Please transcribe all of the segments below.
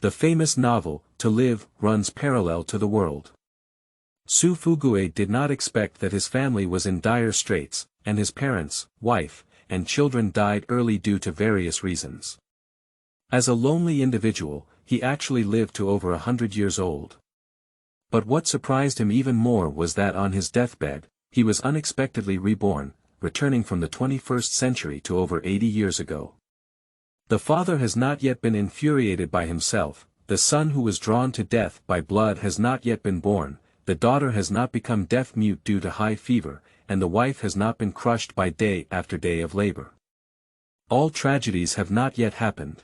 The famous novel, To Live, runs parallel to the world. Fugui did not expect that his family was in dire straits, and his parents, wife, and children died early due to various reasons. As a lonely individual, he actually lived to over 100 years old. But what surprised him even more was that on his deathbed, he was unexpectedly reborn, returning from the 21st century to over 80 years ago. The father has not yet been infuriated by himself, the son who was drawn to death by blood has not yet been born, the daughter has not become deaf-mute due to high fever, and the wife has not been crushed by day after day of labor. All tragedies have not yet happened.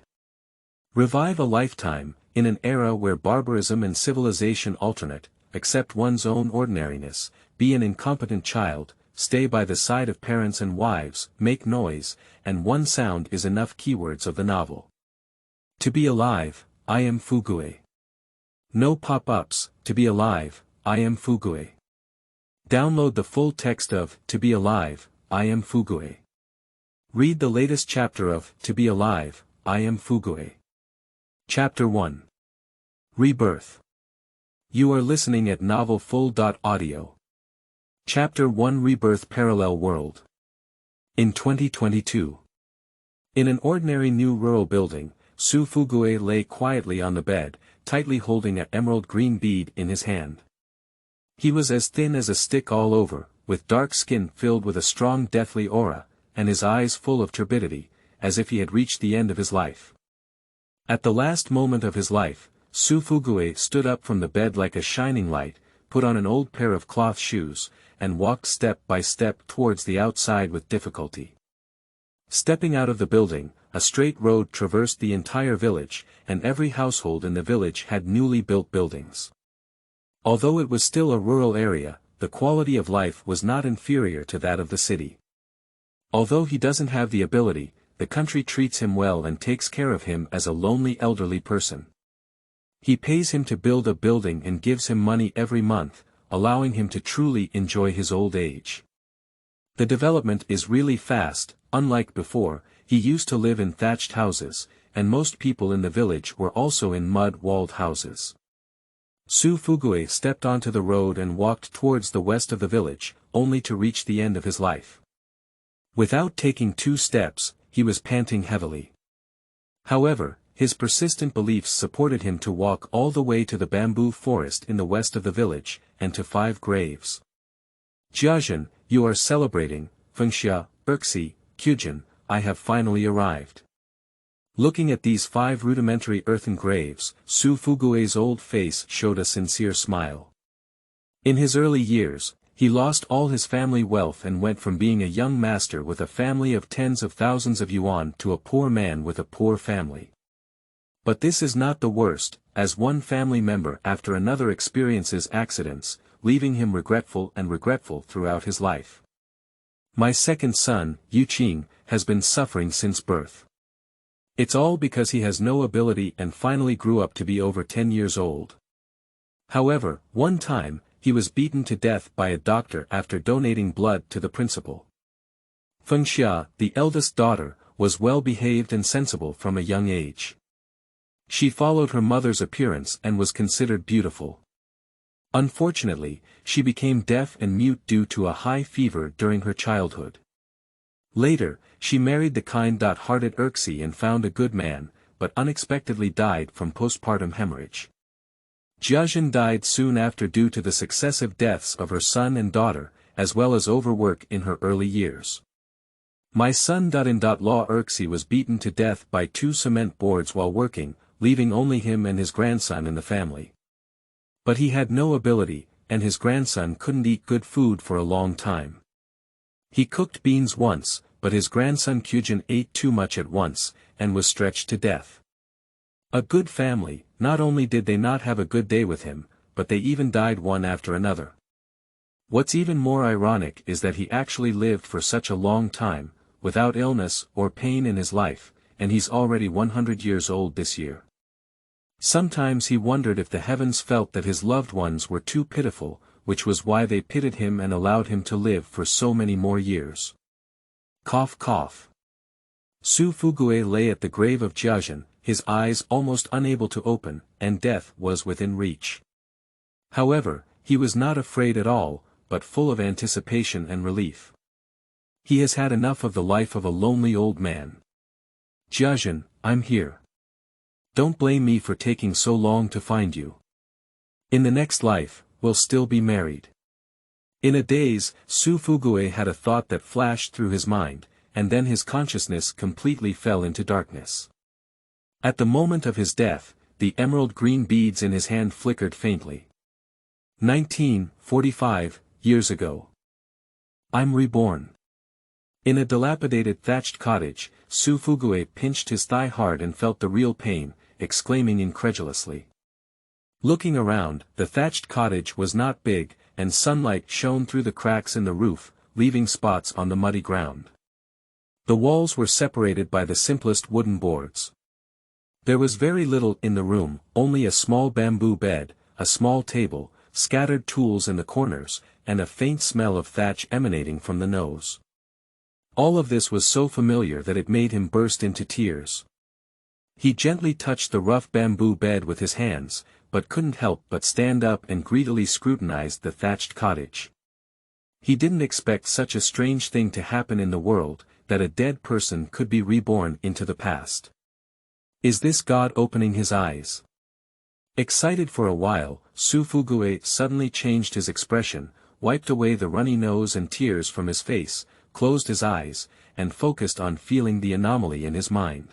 Revive a lifetime, in an era where barbarism and civilization alternate, accept one's own ordinariness, be an incompetent child, stay by the side of parents and wives, make noise, and one sound is enough keywords of the novel. To be alive, I am Fugui. No pop-ups, to be alive, I am Fugui. Download the full text of To Be Alive, I Am Fugui. Read the latest chapter of To Be Alive, I Am Fugui. Chapter 1. Rebirth. You are listening at novelfull.audio. Chapter 1 Rebirth Parallel World. In 2022. In an ordinary new rural building, Fugui lay quietly on the bed, tightly holding an emerald green bead in his hand. He was as thin as a stick all over, with dark skin filled with a strong deathly aura, and his eyes full of turbidity, as if he had reached the end of his life. At the last moment of his life, Fugui stood up from the bed like a shining light, put on an old pair of cloth shoes, and walked step by step towards the outside with difficulty. Stepping out of the building, a straight road traversed the entire village, and every household in the village had newly built buildings. Although it was still a rural area, the quality of life was not inferior to that of the city. Although he doesn't have the ability, the country treats him well and takes care of him as a lonely elderly person. He pays him to build a building and gives him money every month, allowing him to truly enjoy his old age. The development is really fast, unlike before, he used to live in thatched houses, and most people in the village were also in mud-walled houses. Fugui stepped onto the road and walked towards the west of the village, only to reach the end of his life. Without taking 2 steps, he was panting heavily. However, his persistent beliefs supported him to walk all the way to the bamboo forest in the west of the village, and to 5 graves. Jiazhen, you are celebrating, Fengxia, Changgen, I have finally arrived. Looking at these 5 rudimentary earthen graves, Fugui's old face showed a sincere smile. In his early years, he lost all his family wealth and went from being a young master with a family of tens of thousands of yuan to a poor man with a poor family. But this is not the worst, as one family member after another experiences accidents, leaving him regretful throughout his life. My second son, Yuqing, has been suffering since birth. It's all because he has no ability and finally grew up to be over 10 years old. However, one time, he was beaten to death by a doctor after donating blood to the principal. Fengxia, the eldest daughter, was well behaved and sensible from a young age. She followed her mother's appearance and was considered beautiful. Unfortunately, she became deaf and mute due to a high fever during her childhood. Later, she married the kind-hearted Erxi and found a good man, but unexpectedly died from postpartum hemorrhage. Jiazhen died soon after due to the successive deaths of her son and daughter, as well as overwork in her early years. My son-in-law Erxi was beaten to death by 2 cement boards while working, leaving only him and his grandson in the family. But he had no ability, and his grandson couldn't eat good food for a long time. He cooked beans once, but his grandson Changgen ate too much at once, and was stretched to death. A good family, not only did they not have a good day with him, but they even died one after another. What's even more ironic is that he actually lived for such a long time, without illness or pain in his life, and he's already 100 years old this year. Sometimes he wondered if the heavens felt that his loved ones were too pitiful, which was why they pitied him and allowed him to live for so many more years. Cough cough. Fugui lay at the grave of Jiazhen, his eyes almost unable to open, and death was within reach. However, he was not afraid at all, but full of anticipation and relief. He has had enough of the life of a lonely old man. Changgen, I'm here. Don't blame me for taking so long to find you. In the next life, we'll still be married. In a daze, Fugui had a thought that flashed through his mind, and then his consciousness completely fell into darkness. At the moment of his death, the emerald green beads in his hand flickered faintly. 45 years ago. I'm reborn. In a dilapidated thatched cottage, Fugui pinched his thigh hard and felt the real pain, exclaiming incredulously. Looking around, the thatched cottage was not big, and sunlight shone through the cracks in the roof, leaving spots on the muddy ground. The walls were separated by the simplest wooden boards. There was very little in the room, only a small bamboo bed, a small table, scattered tools in the corners, and a faint smell of thatch emanating from the nose. All of this was so familiar that it made him burst into tears. He gently touched the rough bamboo bed with his hands, but couldn't help but stand up and greedily scrutinized the thatched cottage. He didn't expect such a strange thing to happen in the world, that a dead person could be reborn into the past. Is this God opening his eyes? Excited for a while, Fugui suddenly changed his expression, wiped away the runny nose and tears from his face, closed his eyes, and focused on feeling the anomaly in his mind.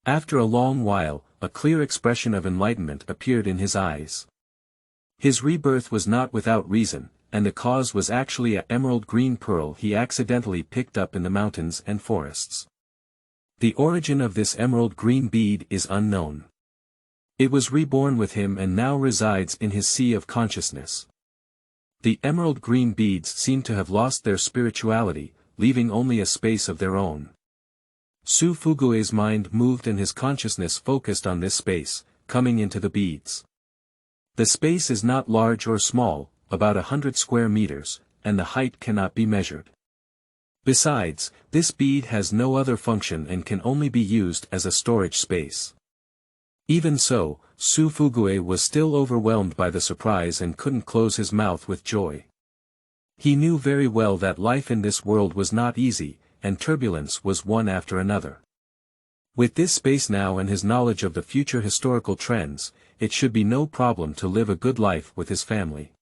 After a long while, a clear expression of enlightenment appeared in his eyes. His rebirth was not without reason, and the cause was actually an emerald green pearl he accidentally picked up in the mountains and forests. The origin of this emerald green bead is unknown. It was reborn with him and now resides in his sea of consciousness. The emerald green beads seem to have lost their spirituality, leaving only a space of their own. Fugui's mind moved and his consciousness focused on this space, coming into the beads. The space is not large or small, about 100 square meters, and the height cannot be measured. Besides, this bead has no other function and can only be used as a storage space. Even so, Fugui was still overwhelmed by the surprise and couldn't close his mouth with joy. He knew very well that life in this world was not easy, and turbulence was one after another. With this space now and his knowledge of the future historical trends, it should be no problem to live a good life with his family.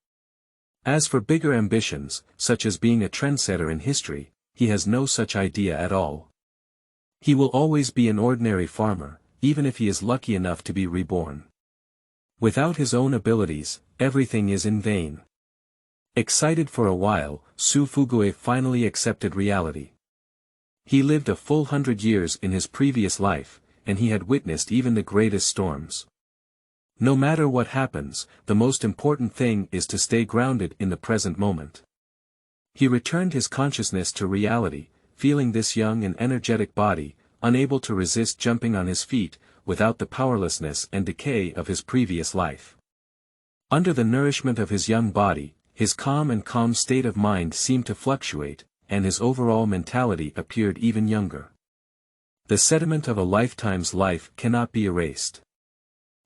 As for bigger ambitions, such as being a trendsetter in history, he has no such idea at all. He will always be an ordinary farmer, even if he is lucky enough to be reborn. Without his own abilities, everything is in vain. Excited for a while, Fugui finally accepted reality. He lived a full 100 years in his previous life, and he had witnessed even the greatest storms. No matter what happens, the most important thing is to stay grounded in the present moment. He returned his consciousness to reality, feeling this young and energetic body, unable to resist jumping on his feet, without the powerlessness and decay of his previous life. Under the nourishment of his young body, his calm state of mind seemed to fluctuate, and his overall mentality appeared even younger. The sediment of a lifetime's life cannot be erased.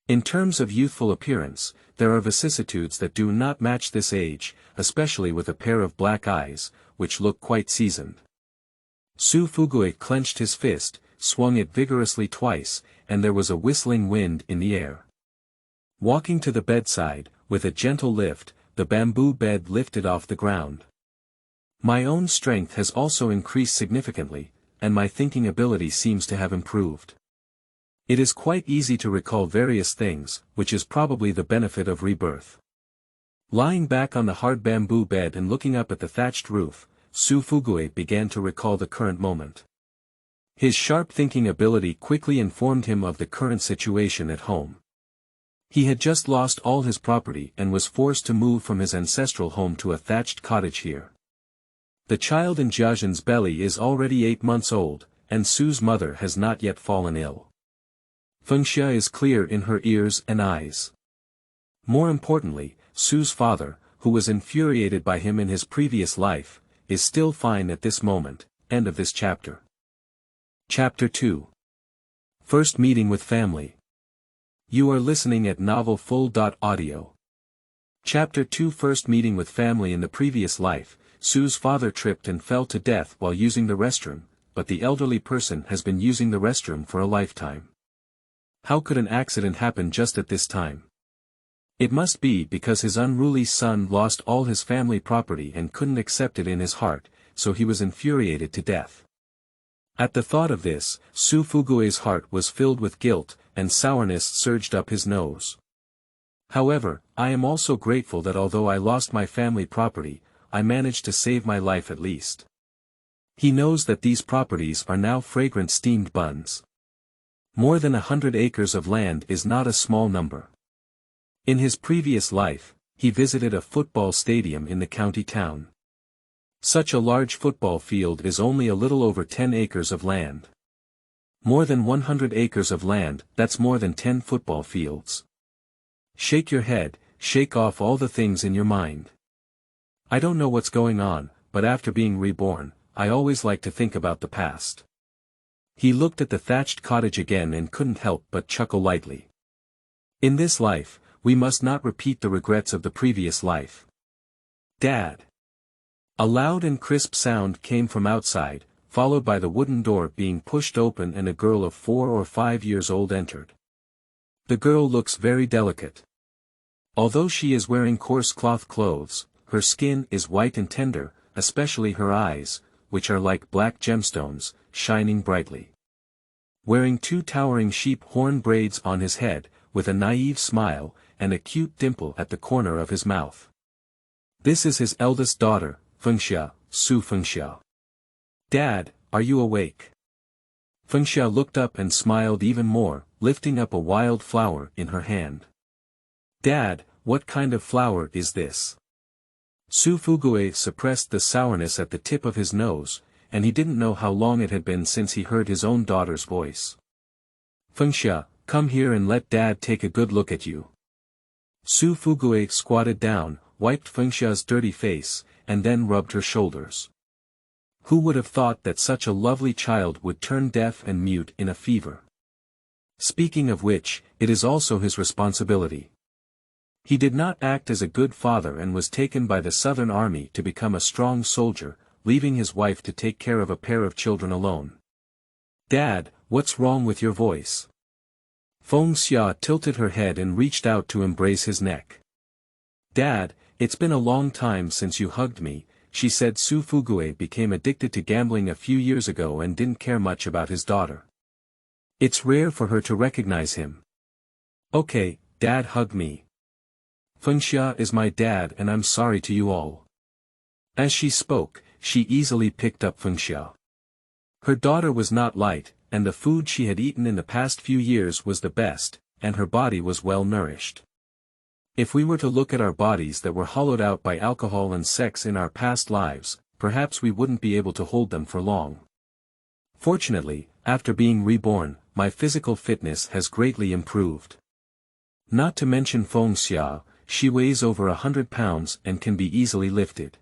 In terms of youthful appearance, there are vicissitudes that do not match this age, especially with a pair of black eyes, which look quite seasoned. Fugui clenched his fist, swung it vigorously twice, and there was a whistling wind in the air. Walking to the bedside, with a gentle lift, the bamboo bed lifted off the ground. My own strength has also increased significantly, and my thinking ability seems to have improved. It is quite easy to recall various things, which is probably the benefit of rebirth. Lying back on the hard bamboo bed and looking up at the thatched roof, Fugui began to recall the current moment. His sharp thinking ability quickly informed him of the current situation at home. He had just lost all his property and was forced to move from his ancestral home to a thatched cottage here. The child in Changgen's belly is already 8 months old, and Su's mother has not yet fallen ill. Fengxia is clear in her ears and eyes. More importantly, Su's father, who was infuriated by him in his previous life, is still fine at this moment. End of this chapter. Chapter 2. First meeting with family. You are listening at novelfull.audio. Chapter 2 First meeting with family. In the previous life, Sue's father tripped and fell to death while using the restroom, but the elderly person has been using the restroom for a lifetime. How could an accident happen just at this time? It must be because his unruly son lost all his family property and couldn't accept it in his heart, so he was infuriated to death. At the thought of this, Fugui's heart was filled with guilt, and sourness surged up his nose. However, I am also grateful that although I lost my family property, I managed to save my life at least. He knows that these properties are now fragrant steamed buns. More than 100 acres of land is not a small number. In his previous life, he visited a football stadium in the county town. Such a large football field is only a little over 10 acres of land. More than 100 acres of land, that's more than 10 football fields. Shake your head, shake off all the things in your mind. I don't know what's going on, but after being reborn, I always like to think about the past. He looked at the thatched cottage again and couldn't help but chuckle lightly. In this life, we must not repeat the regrets of the previous life. Dad. A loud and crisp sound came from outside, followed by the wooden door being pushed open and a girl of 4 or 5 years old entered. The girl looks very delicate. Although she is wearing coarse cloth clothes, her skin is white and tender, especially her eyes, which are like black gemstones, shining brightly. Wearing 2 towering sheep horn braids on his head, with a naive smile, and a cute dimple at the corner of his mouth. This is his eldest daughter, Fengxia, Fengxia. Dad, are you awake? Fengxia looked up and smiled even more, lifting up a wild flower in her hand. Dad, what kind of flower is this? Fugui suppressed the sourness at the tip of his nose, and he didn't know how long it had been since he heard his own daughter's voice. Fengxia, come here and let Dad take a good look at you. Fugui squatted down, wiped Fengxia's dirty face, and then rubbed her shoulders. Who would have thought that such a lovely child would turn deaf and mute in a fever? Speaking of which, it is also his responsibility. He did not act as a good father and was taken by the Southern Army to become a strong soldier, leaving his wife to take care of a pair of children alone. Dad, what's wrong with your voice? Fengxia tilted her head and reached out to embrace his neck. Dad, it's been a long time since you hugged me, she said. Fugui became addicted to gambling a few years ago and didn't care much about his daughter. It's rare for her to recognize him. Okay, Dad, hug me. Fengxia is my dad and I'm sorry to you all. As she spoke, she easily picked up Fengxia. Her daughter was not light, and the food she had eaten in the past few years was the best, and her body was well nourished. If we were to look at our bodies that were hollowed out by alcohol and sex in our past lives, perhaps we wouldn't be able to hold them for long. Fortunately, after being reborn, my physical fitness has greatly improved. Not to mention Fengxia, she weighs over 100 pounds and can be easily lifted.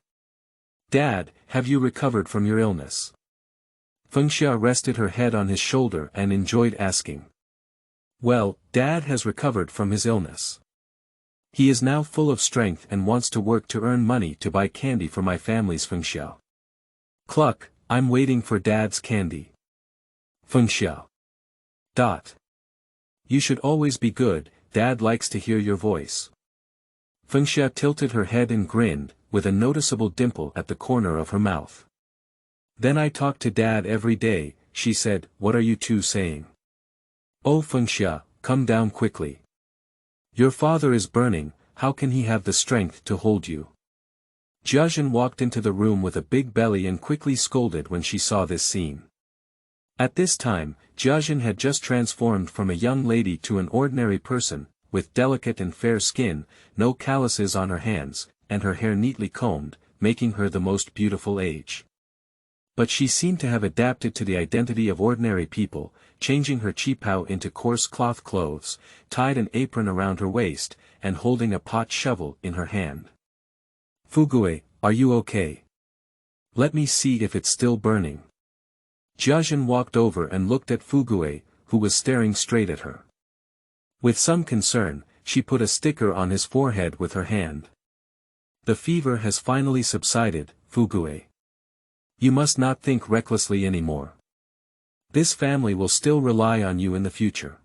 Dad, have you recovered from your illness? Fengxia rested her head on his shoulder and enjoyed asking. Well, Dad has recovered from his illness. He is now full of strength and wants to work to earn money to buy candy for my family's Fengxia. Cluck, I'm waiting for Dad's candy. Fengxia. You should always be good, Dad likes to hear your voice. Fengxia tilted her head and grinned, with a noticeable dimple at the corner of her mouth. Then I talk to Dad every day, she said. What are you two saying? Oh Fengxia, come down quickly. Your father is burning, how can he have the strength to hold you? Changgen walked into the room with a big belly and quickly scolded when she saw this scene. At this time, Changgen had just transformed from a young lady to an ordinary person, with delicate and fair skin, no calluses on her hands, and her hair neatly combed, making her the most beautiful age. But she seemed to have adapted to the identity of ordinary people, changing her qipao into coarse cloth clothes, tied an apron around her waist, and holding a pot shovel in her hand. Fugui, are you okay? Let me see if it's still burning. Changgen walked over and looked at Fugui, who was staring straight at her. With some concern, she put a sticker on his forehead with her hand. The fever has finally subsided, Fugui. You must not think recklessly anymore. This family will still rely on you in the future.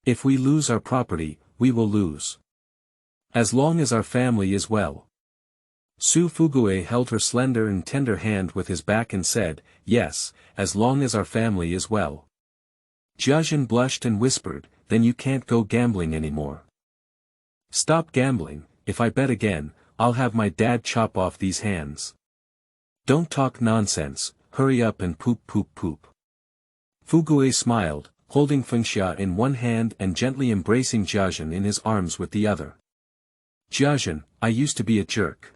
If we lose our property, we will lose. As long as our family is well. Su Fugui held her slender and tender hand with his back and said, yes, as long as our family is well. Changgen blushed and whispered, then you can't go gambling anymore. Stop gambling. If I bet again, I'll have my dad chop off these hands. Don't talk nonsense, hurry up and poop poop poop. Fugui smiled, holding Fengxia in one hand and gently embracing Changgen in his arms with the other. Changgen, I used to be a jerk.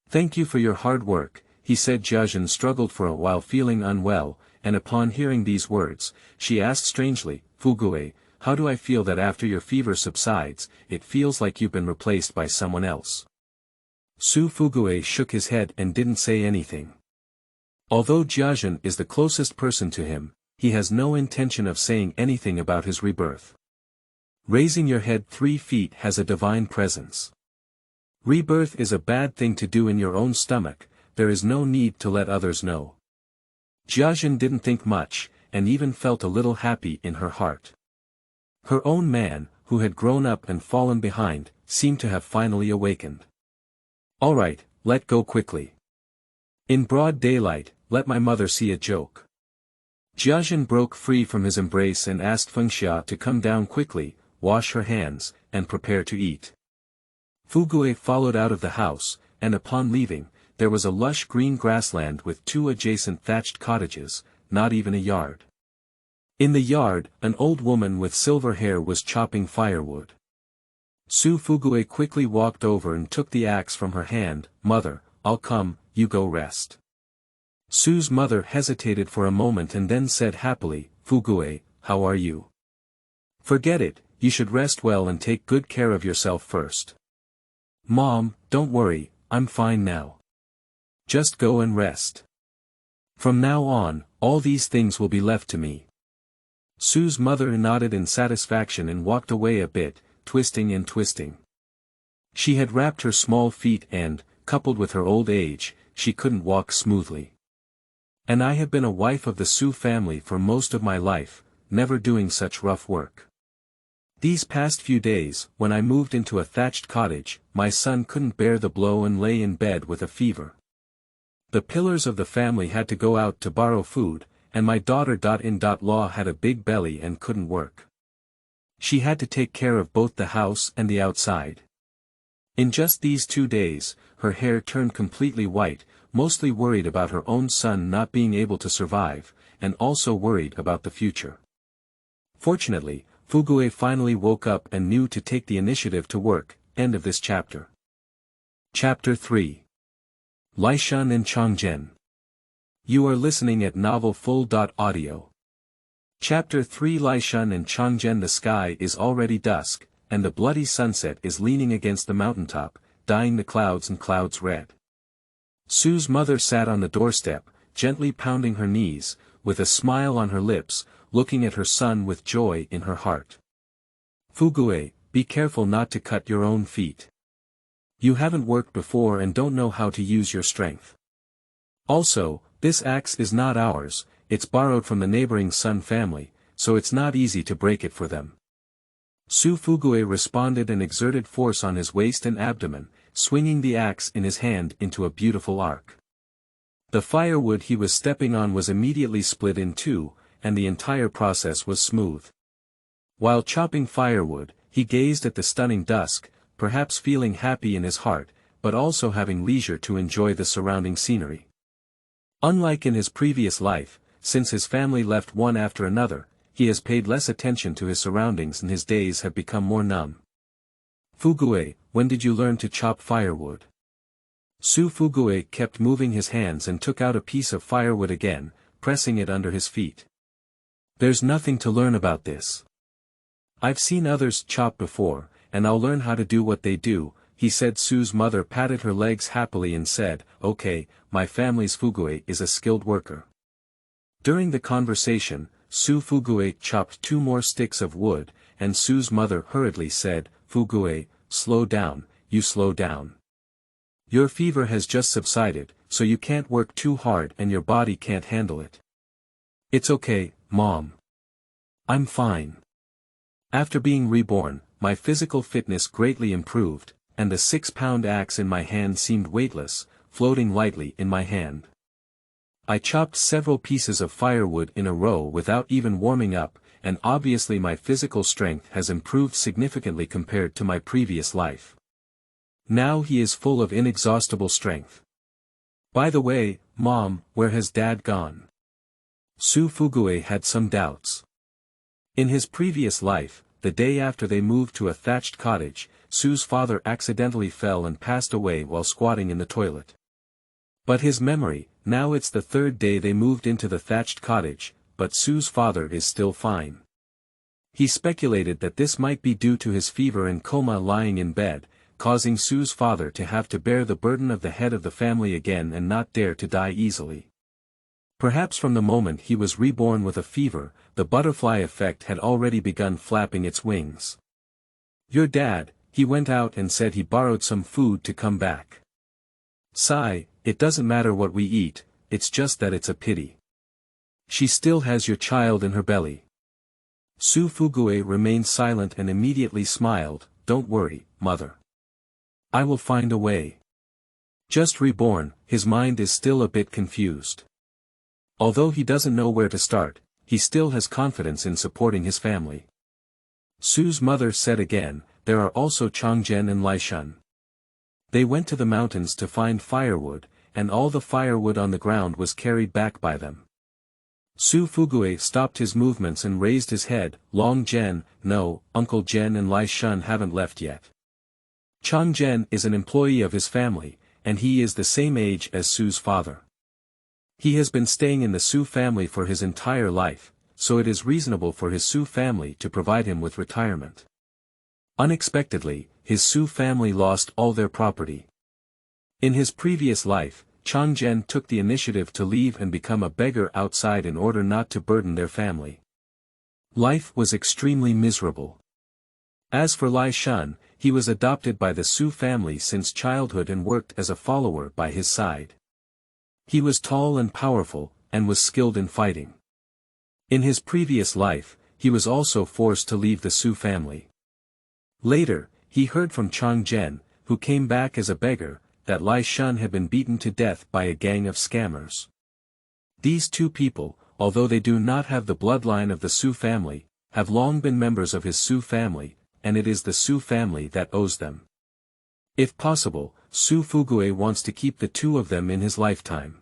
Thank you for your hard work, he said. Changgen struggled for a while, feeling unwell, and upon hearing these words, she asked strangely, Fugui, how do I feel that after your fever subsides, it feels like you've been replaced by someone else? Su Fugui shook his head and didn't say anything. Although Changgen is the closest person to him, he has no intention of saying anything about his rebirth. Raising your head 3 feet has a divine presence. Rebirth is a bad thing to do in your own stomach, there is no need to let others know. Changgen didn't think much, and even felt a little happy in her heart. Her own man, who had grown up and fallen behind, seemed to have finally awakened. Alright, let go quickly. In broad daylight, let my mother see a joke. Changgen broke free from his embrace and asked Fengxia to come down quickly, wash her hands, and prepare to eat. Fugui followed out of the house, and upon leaving, there was a lush green grassland with 2 adjacent thatched cottages, not even a yard. In the yard, an old woman with silver hair was chopping firewood. Su Fugui quickly walked over and took the axe from her hand. Mother, I'll come, you go rest. Su's mother hesitated for a moment and then said happily, Fugui, how are you? Forget it, you should rest well and take good care of yourself first. Mom, don't worry, I'm fine now. Just go and rest. From now on, all these things will be left to me. Su's mother nodded in satisfaction and walked away a bit, twisting and twisting. She had wrapped her small feet and, coupled with her old age, she couldn't walk smoothly. And I have been a wife of the Su family for most of my life, never doing such rough work. These past few days, when I moved into a thatched cottage, my son couldn't bear the blow and lay in bed with a fever. The pillars of the family had to go out to borrow food, and my daughter-in-law had a big belly and couldn't work. She had to take care of both the house and the outside. In just these 2 days, her hair turned completely white, mostly worried about her own son not being able to survive, and also worried about the future. Fortunately, Fugui finally woke up and knew to take the initiative to work. End of this chapter. Chapter 3. Laishun and Changgen. You are listening at novelfull.audio. Chapter 3. Laishun and Changgen. The sky is already dusk, and the bloody sunset is leaning against the mountaintop, dyeing the clouds and clouds red. Su's mother sat on the doorstep, gently pounding her knees, with a smile on her lips, looking at her son with joy in her heart. Fugui, be careful not to cut your own feet. You haven't worked before and don't know how to use your strength. Also, this axe is not ours, it's borrowed from the neighboring Sun family, so it's not easy to break it for them. Su Fugui responded and exerted force on his waist and abdomen, swinging the axe in his hand into a beautiful arc. The firewood he was stepping on was immediately split in 2, and the entire process was smooth. While chopping firewood, he gazed at the stunning dusk, perhaps feeling happy in his heart, but also having leisure to enjoy the surrounding scenery. Unlike in his previous life, since his family left one after another, he has paid less attention to his surroundings and his days have become more numb. Fugui, when did you learn to chop firewood? Su Fugui kept moving his hands and took out a piece of firewood again, pressing it under his feet. There's nothing to learn about this. I've seen others chop before, and I'll learn how to do what they do, he said. Su's mother patted her legs happily and said, okay, my family's Fugui is a skilled worker. During the conversation, Su Fugui chopped 2 more sticks of wood, and Su's mother hurriedly said, "Fugui, slow down, you slow down. Your fever has just subsided, so you can't work too hard and your body can't handle it." "It's okay, Mom. I'm fine. After being reborn, my physical fitness greatly improved, and the 6-pound axe in my hand seemed weightless, floating lightly in my hand. I chopped several pieces of firewood in a row without even warming up, and obviously my physical strength has improved significantly compared to my previous life. Now he is full of inexhaustible strength. By the way, Mom, where has Dad gone?" Su Fugui had some doubts. In his previous life, the day after they moved to a thatched cottage, Su's father accidentally fell and passed away while squatting in the toilet. But his memory, now it's the 3rd day they moved into the thatched cottage, but Su's father is still fine. He speculated that this might be due to his fever and coma lying in bed, causing Su's father to have to bear the burden of the head of the family again and not dare to die easily. Perhaps from the moment he was reborn with a fever, the butterfly effect had already begun flapping its wings. "Your dad, he went out and said he borrowed some food to come back. Sigh, it doesn't matter what we eat, it's just that it's a pity. She still has your child in her belly." Su Fugui remained silent and immediately smiled, "Don't worry, Mother. I will find a way." Just reborn, his mind is still a bit confused. Although he doesn't know where to start, he still has confidence in supporting his family. Su's mother said again, "There are also Changgen and Laishun. They went to the mountains to find firewood, and all the firewood on the ground was carried back by them." Su Fugui stopped his movements and raised his head. "Long Gen, no, Uncle Gen and Laishun haven't left yet. Changgen is an employee of his family, and he is the same age as Su's father. He has been staying in the Su family for his entire life, so it is reasonable for his Su family to provide him with retirement." Unexpectedly, his Su family lost all their property. In his previous life, Changgen took the initiative to leave and become a beggar outside in order not to burden their family. Life was extremely miserable. As for Laishun, he was adopted by the Su family since childhood and worked as a follower by his side. He was tall and powerful, and was skilled in fighting. In his previous life, he was also forced to leave the Su family. Later, he heard from Changgen, who came back as a beggar, that Laishun had been beaten to death by a gang of scammers. These 2 people, although they do not have the bloodline of the Su family, have long been members of his Su family, and it is the Su family that owes them. If possible, Su Fugui wants to keep the 2 of them in his lifetime.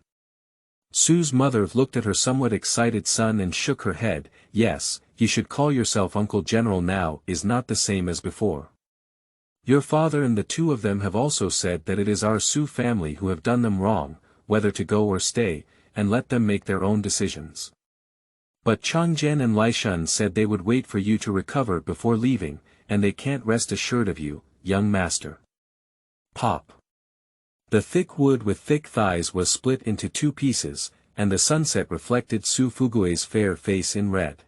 Su's mother looked at her somewhat excited son and shook her head. "Yes, you should call yourself Uncle General now, is not the same as before. Your father and the 2 of them have also said that it is our Su family who have done them wrong, whether to go or stay, and let them make their own decisions. But Changgen and Laishun said they would wait for you to recover before leaving, and they can't rest assured of you, young master." Pop. The thick wood with thick thighs was split into 2 pieces, and the sunset reflected Su Fugui's fair face in red.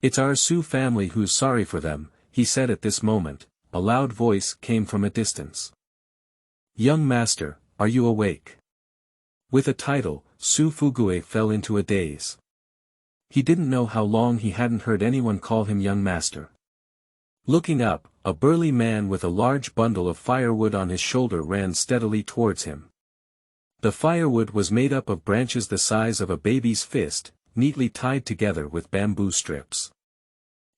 "It's our Su family who's sorry for them," he said at this moment. A loud voice came from a distance. "Young master, are you awake?" With a title, Su Fugui fell into a daze. He didn't know how long he hadn't heard anyone call him young master. Looking up, a burly man with a large bundle of firewood on his shoulder ran steadily towards him. The firewood was made up of branches the size of a baby's fist, neatly tied together with bamboo strips.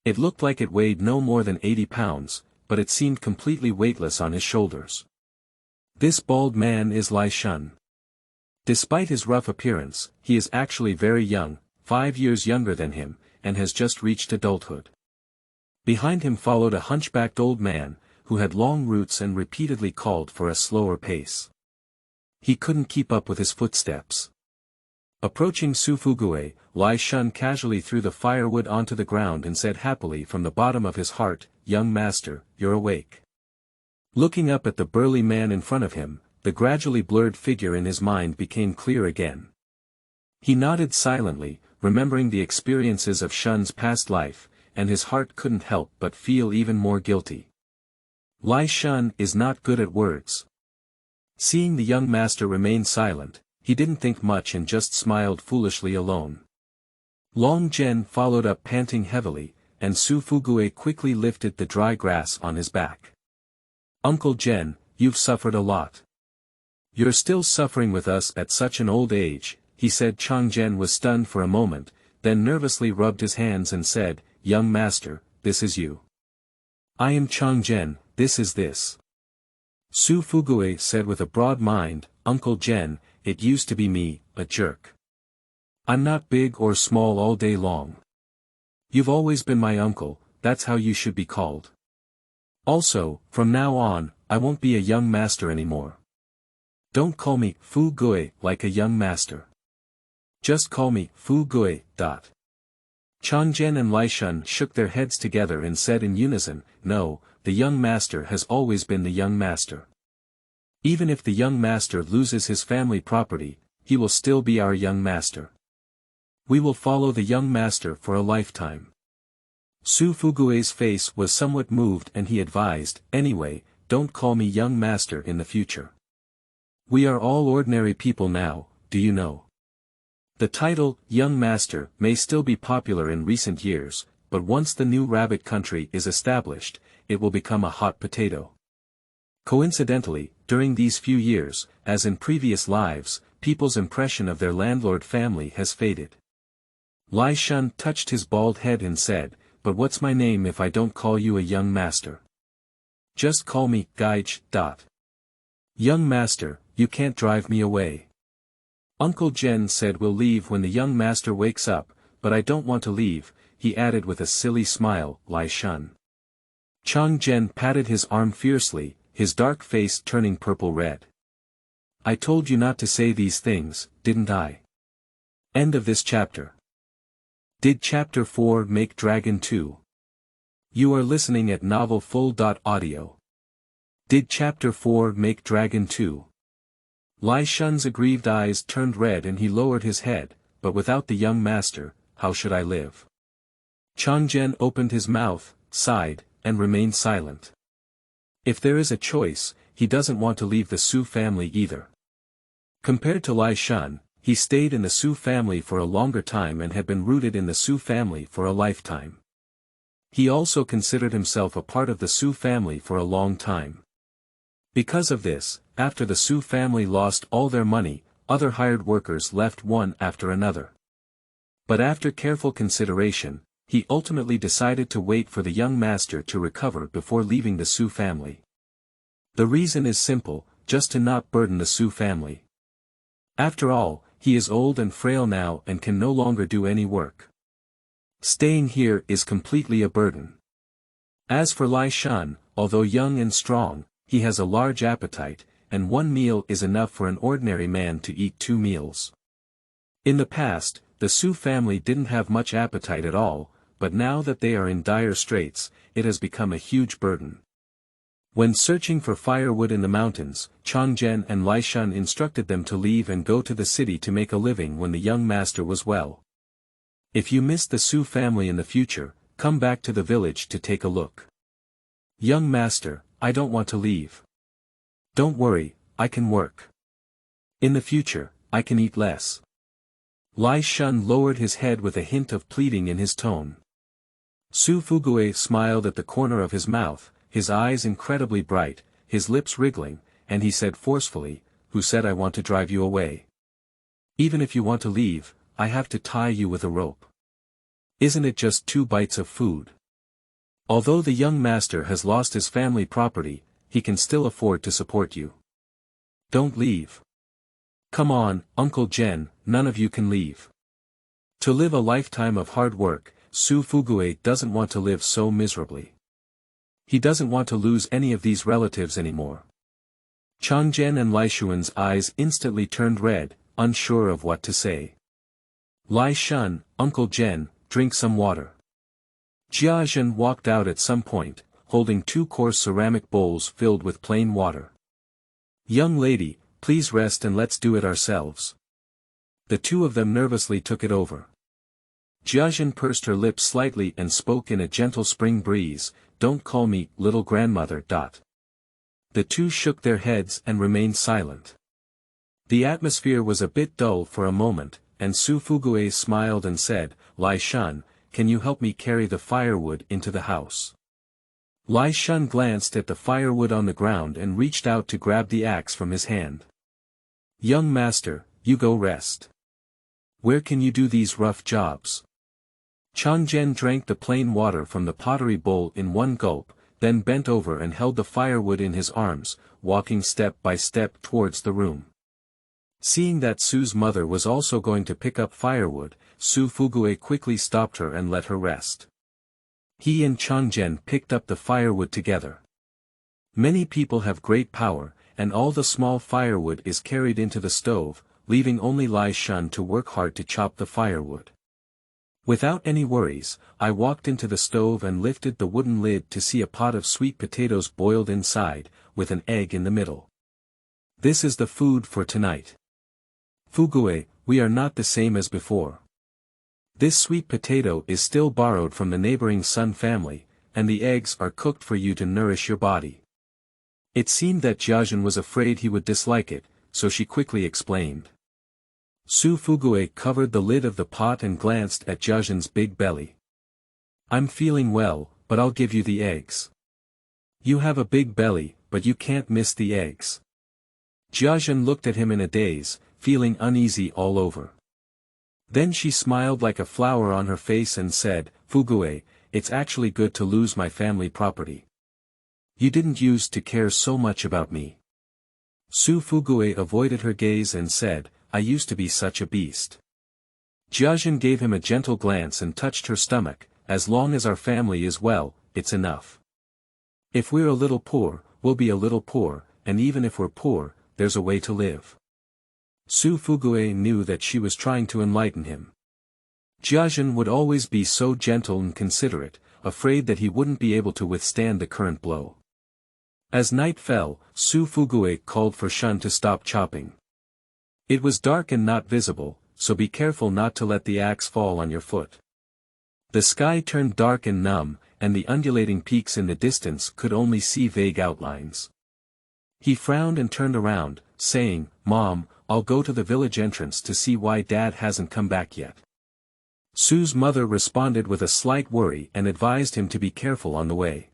It looked like it weighed no more than 80 pounds, but it seemed completely weightless on his shoulders. This bald man is Laishun. Despite his rough appearance, he is actually very young, 5 years younger than him, and has just reached adulthood. Behind him followed a hunchbacked old man, who had long roots and repeatedly called for a slower pace. He couldn't keep up with his footsteps. Approaching Su Fugui, Laishun casually threw the firewood onto the ground and said happily from the bottom of his heart, "Young master, you're awake." Looking up at the burly man in front of him, the gradually blurred figure in his mind became clear again. He nodded silently, remembering the experiences of Shun's past life, and his heart couldn't help but feel even more guilty. Laishun is not good at words. Seeing the young master remain silent, he didn't think much and just smiled foolishly alone. Long Zhen followed up panting heavily, and Su Fugui quickly lifted the dry grass on his back. Uncle Zhen, you've suffered a lot. You're still suffering with us at such an old age, he said. Changgen was stunned for a moment, then nervously rubbed his hands and said, Young master, this is you. I am Changgen, this is this. Su Fugui said with a broad mind, Uncle Zhen, it used to be me, a jerk. I'm not big or small all day long. You've always been my uncle, that's how you should be called. Also, from now on, I won't be a young master anymore. Don't call me Fugui like a young master. Just call me Fugui. Changgen and Laishun shook their heads together and said in unison, No, the young master has always been the young master. Even if the young master loses his family property, he will still be our young master. We will follow the young master for a lifetime. Su Fugui's face was somewhat moved and he advised, Anyway, don't call me young master in the future. We are all ordinary people now, do you know? The title, young master, may still be popular in recent years, but once the new rabbit country is established, it will become a hot potato. Coincidentally, during these few years, as in previous lives, people's impression of their landlord family has faded. Laishun touched his bald head and said, But what's my name if I don't call you a young master? Just call me Gaij. Young master, you can't drive me away. Uncle Zhen said we'll leave when the young master wakes up, but I don't want to leave, he added with a silly smile, Laishun. Changgen patted his arm fiercely, his dark face turning purple-red. I told you not to say these things, didn't I? End of this chapter. Did Chapter 4 make Dragon 2? You are listening at novelfull.audio. Did Chapter 4 make Dragon 2? Laishun's aggrieved eyes turned red and he lowered his head, but without the young master, how should I live? Changgen opened his mouth, sighed, and remained silent. If there is a choice, he doesn't want to leave the Su family either. Compared to Laishun, he stayed in the Su family for a longer time and had been rooted in the Su family for a lifetime. He also considered himself a part of the Su family for a long time. Because of this, after the Su family lost all their money, other hired workers left one after another. But after careful consideration, he ultimately decided to wait for the young master to recover before leaving the Su family. The reason is simple, just to not burden the Su family. After all, he is old and frail now and can no longer do any work. Staying here is completely a burden. As for Laishun, although young and strong, he has a large appetite, and one meal is enough for an ordinary man to eat 2 meals. In the past, the Su family didn't have much appetite at all, but now that they are in dire straits, it has become a huge burden. When searching for firewood in the mountains, Changgen and Laishun instructed them to leave and go to the city to make a living when the young master was well. If you miss the Su family in the future, come back to the village to take a look. Young master, I don't want to leave. Don't worry, I can work. In the future, I can eat less. Laishun lowered his head with a hint of pleading in his tone. Su Fugui smiled at the corner of his mouth, his eyes incredibly bright, his lips wriggling, and he said forcefully, Who said I want to drive you away? Even if you want to leave, I have to tie you with a rope. Isn't it just 2 bites of food? Although the young master has lost his family property, he can still afford to support you. Don't leave. Come on, Uncle Zhen, none of you can leave. To live a lifetime of hard work, Su Fugui doesn't want to live so miserably. He doesn't want to lose any of these relatives anymore. Changgen and Laishun's eyes instantly turned red, unsure of what to say. Laishun, Uncle Zhen, drink some water. Jiazhen walked out at some point, holding 2 coarse ceramic bowls filled with plain water. Young lady, please rest and let's do it ourselves. The 2 of them nervously took it over. Jiazhen pursed her lips slightly and spoke in a gentle spring breeze, "Don't call me, little grandmother." The two shook their heads and remained silent. The atmosphere was a bit dull for a moment, and Su Fugui smiled and said, "Laishun, can you help me carry the firewood into the house?" Laishun glanced at the firewood on the ground and reached out to grab the axe from his hand. "Young master, you go rest. Where can you do these rough jobs?" Changgen drank the plain water from the pottery bowl in one gulp, then bent over and held the firewood in his arms, walking step by step towards the room. Seeing that Su's mother was also going to pick up firewood, Su Fugui quickly stopped her and let her rest. He and Changgen picked up the firewood together. Many people have great power, and all the small firewood is carried into the stove, leaving only Laishun to work hard to chop the firewood. Without any worries, I walked into the stove and lifted the wooden lid to see a pot of sweet potatoes boiled inside, with an egg in the middle. This is the food for tonight. Fugui, we are not the same as before. This sweet potato is still borrowed from the neighboring Sun family, and the eggs are cooked for you to nourish your body. It seemed that Jiazhen was afraid he would dislike it, so she quickly explained. Su Fugui covered the lid of the pot and glanced at Jiazhen's big belly. "I'm feeling well, but I'll give you the eggs." "You have a big belly, but you can't miss the eggs." Jiazhen looked at him in a daze, feeling uneasy all over. Then she smiled like a flower on her face and said, "Fugui, it's actually good to lose my family property. You didn't used to care so much about me." Su Fugui avoided her gaze and said, "I used to be such a beast." Jiazhen gave him a gentle glance and touched her stomach, "As long as our family is well, it's enough. If we're a little poor, we'll be a little poor, and even if we're poor, there's a way to live." Su Fugui knew that she was trying to enlighten him. Jiazhen would always be so gentle and considerate, afraid that he wouldn't be able to withstand the current blow. As night fell, Su Fugui called for Shun to stop chopping. It was dark and not visible, so be careful not to let the axe fall on your foot. The sky turned dark and numb, and the undulating peaks in the distance could only see vague outlines. He frowned and turned around, saying, "Mom, I'll go to the village entrance to see why Dad hasn't come back yet." Su's mother responded with a slight worry and advised him to be careful on the way.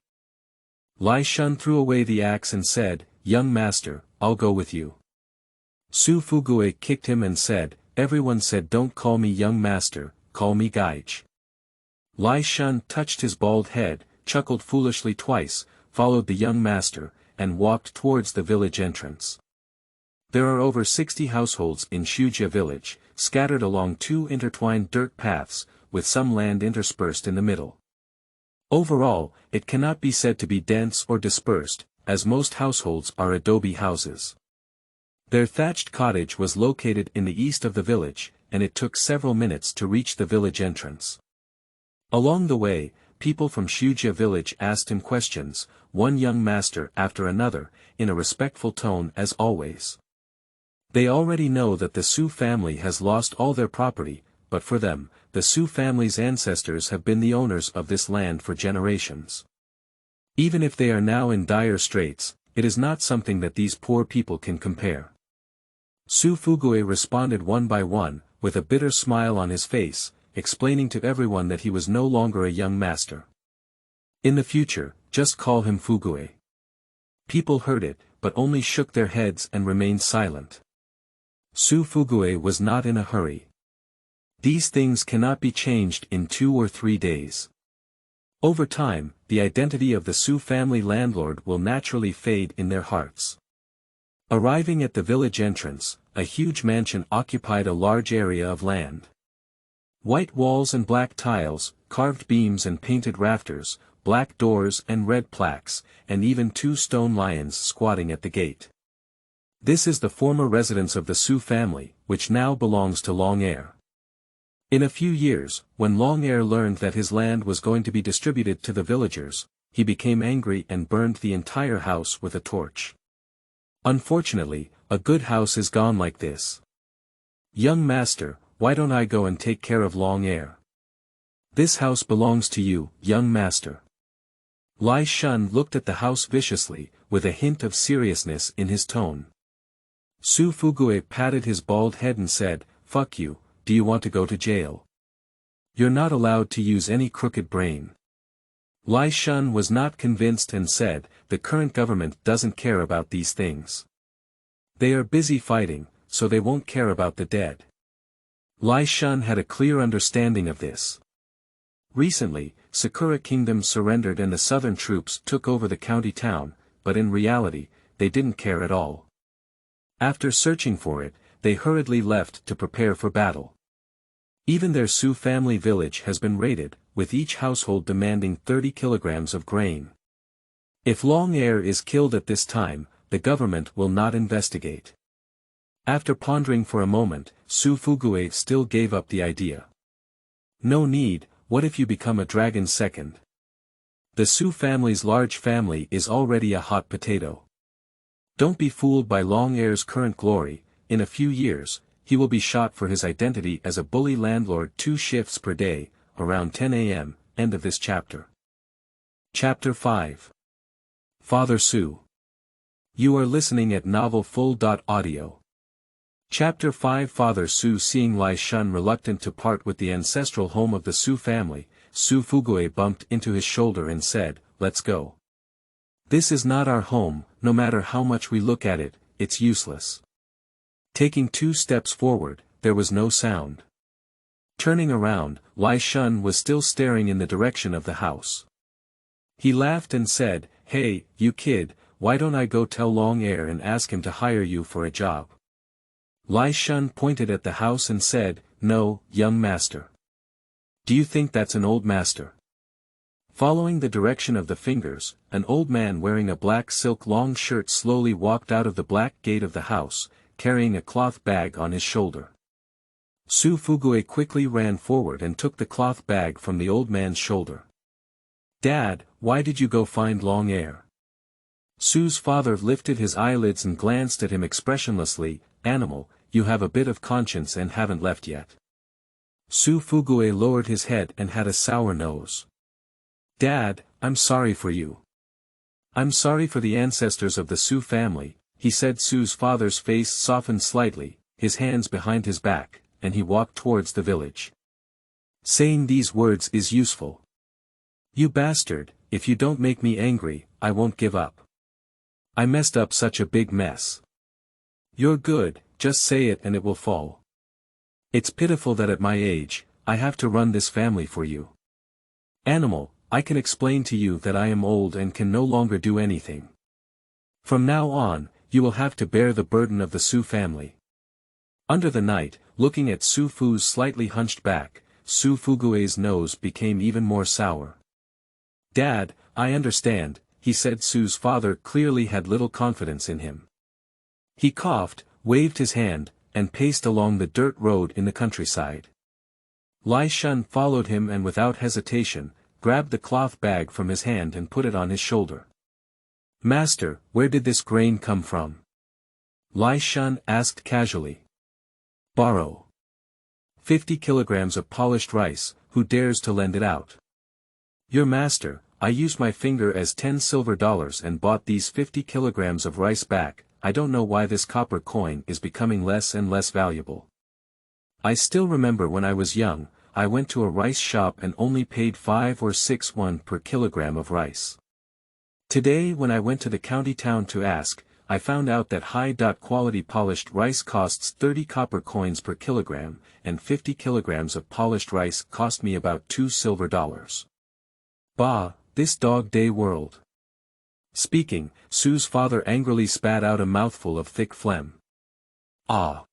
Laishun threw away the axe and said, "Young master, I'll go with you." Su Fugui kicked him and said, "Everyone said don't call me young master, call me Gaich." Laishun touched his bald head, chuckled foolishly twice, followed the young master, and walked towards the village entrance. There are over 60 households in Fugui village, scattered along two intertwined dirt paths, with some land interspersed in the middle. Overall, it cannot be said to be dense or dispersed, as most households are adobe houses. Their thatched cottage was located in the east of the village, and it took several minutes to reach the village entrance. Along the way, people from Fugui village asked him questions, one young master after another, in a respectful tone as always. They already know that the Su family has lost all their property, but for them, the Su family's ancestors have been the owners of this land for generations. Even if they are now in dire straits, it is not something that these poor people can compare. Su Fugui responded one by one, with a bitter smile on his face, explaining to everyone that he was no longer a young master. In the future, just call him Fugui. People heard it, but only shook their heads and remained silent. Su Fugui was not in a hurry. These things cannot be changed in 2 or 3 days. Over time, the identity of the Su family landlord will naturally fade in their hearts. Arriving at the village entrance, a huge mansion occupied a large area of land. White walls and black tiles, carved beams and painted rafters, black doors and red plaques, and even 2 stone lions squatting at the gate. This is the former residence of the Su family, which now belongs to Long Air. In a few years, when Long Air learned that his land was going to be distributed to the villagers, he became angry and burned the entire house with a torch. Unfortunately, a good house is gone like this. "Young master, why don't I go and take care of Long Air?" This house belongs to you, young master. Laishun looked at the house viciously, with a hint of seriousness in his tone. Su Fugui patted his bald head and said, "Fuck you, do you want to go to jail? You're not allowed to use any crooked brain." Laishun was not convinced and said, "The current government doesn't care about these things. They are busy fighting, so they won't care about the dead." Laishun had a clear understanding of this. Recently, Sakura Kingdom surrendered and the southern troops took over the county town, but in reality, they didn't care at all. After searching for it, they hurriedly left to prepare for battle. Even their Su family village has been raided, with each household demanding 30 kilograms of grain. If Long Air is killed at this time, the government will not investigate. After pondering for a moment, Su Fugui still gave up the idea. No need. What if you become a dragon second? The Su family's large family is already a hot potato. Don't be fooled by Long Air's current glory. In a few years, he will be shot for his identity as a bully landlord 2 shifts per day, around 10 a.m., end of this chapter. Chapter 5. Father Su. You are listening at novelfull.audio. Chapter 5. Father Su. Seeing Laishun reluctant to part with the ancestral home of the Su family, Su Fugui bumped into his shoulder and said, "Let's go. This is not our home, no matter how much we look at it, it's useless." Taking 2 steps forward, there was no sound. Turning around, Laishun was still staring in the direction of the house. He laughed and said, "Hey, you kid, why don't I go tell Long Air and ask him to hire you for a job?" Laishun pointed at the house and said, "No, young master. Do you think that's an old master?" Following the direction of the fingers, an old man wearing a black silk long shirt slowly walked out of the black gate of the house, carrying a cloth bag on his shoulder. Su Fugui quickly ran forward and took the cloth bag from the old man's shoulder. "Dad, why did you go find Long Air?" Su's father lifted his eyelids and glanced at him expressionlessly. "Animal, you have a bit of conscience and haven't left yet." Su Fugui lowered his head and had a sour nose. "Dad, I'm sorry for you. I'm sorry for the ancestors of the Su family," he said. Su's father's face softened slightly, his hands behind his back, and he walked towards the village. Saying these words is useful. "You bastard, if you don't make me angry, I won't give up. I messed up such a big mess." "You're good, just say it and it will fall. It's pitiful that at my age, I have to run this family for you. Animal, I can explain to you that I am old and can no longer do anything. From now on, you will have to bear the burden of the Su family." Under the night, looking at Su Fu's slightly hunched back, Su Fugui's nose became even more sour. "Dad, I understand," he said. Su's father clearly had little confidence in him. He coughed, waved his hand, and paced along the dirt road in the countryside. Laishun followed him and without hesitation, grabbed the cloth bag from his hand and put it on his shoulder. "Master, where did this grain come from?" Laishun asked casually. "Borrow. 50 kilograms of polished rice, who dares to lend it out?" "Your master, I used my finger as 10 silver dollars and bought these 50 kilograms of rice back. I don't know why this copper coin is becoming less and less valuable. I still remember when I was young, I went to a rice shop and only paid 5 or 6 won per kilogram of rice. Today when I went to the county town to ask, I found out that high-quality polished rice costs 30 copper coins per kilogram, and 50 kilograms of polished rice cost me about 2 silver dollars. Bah, this dog-day world." Speaking, Su's father angrily spat out a mouthful of thick phlegm. "Ah!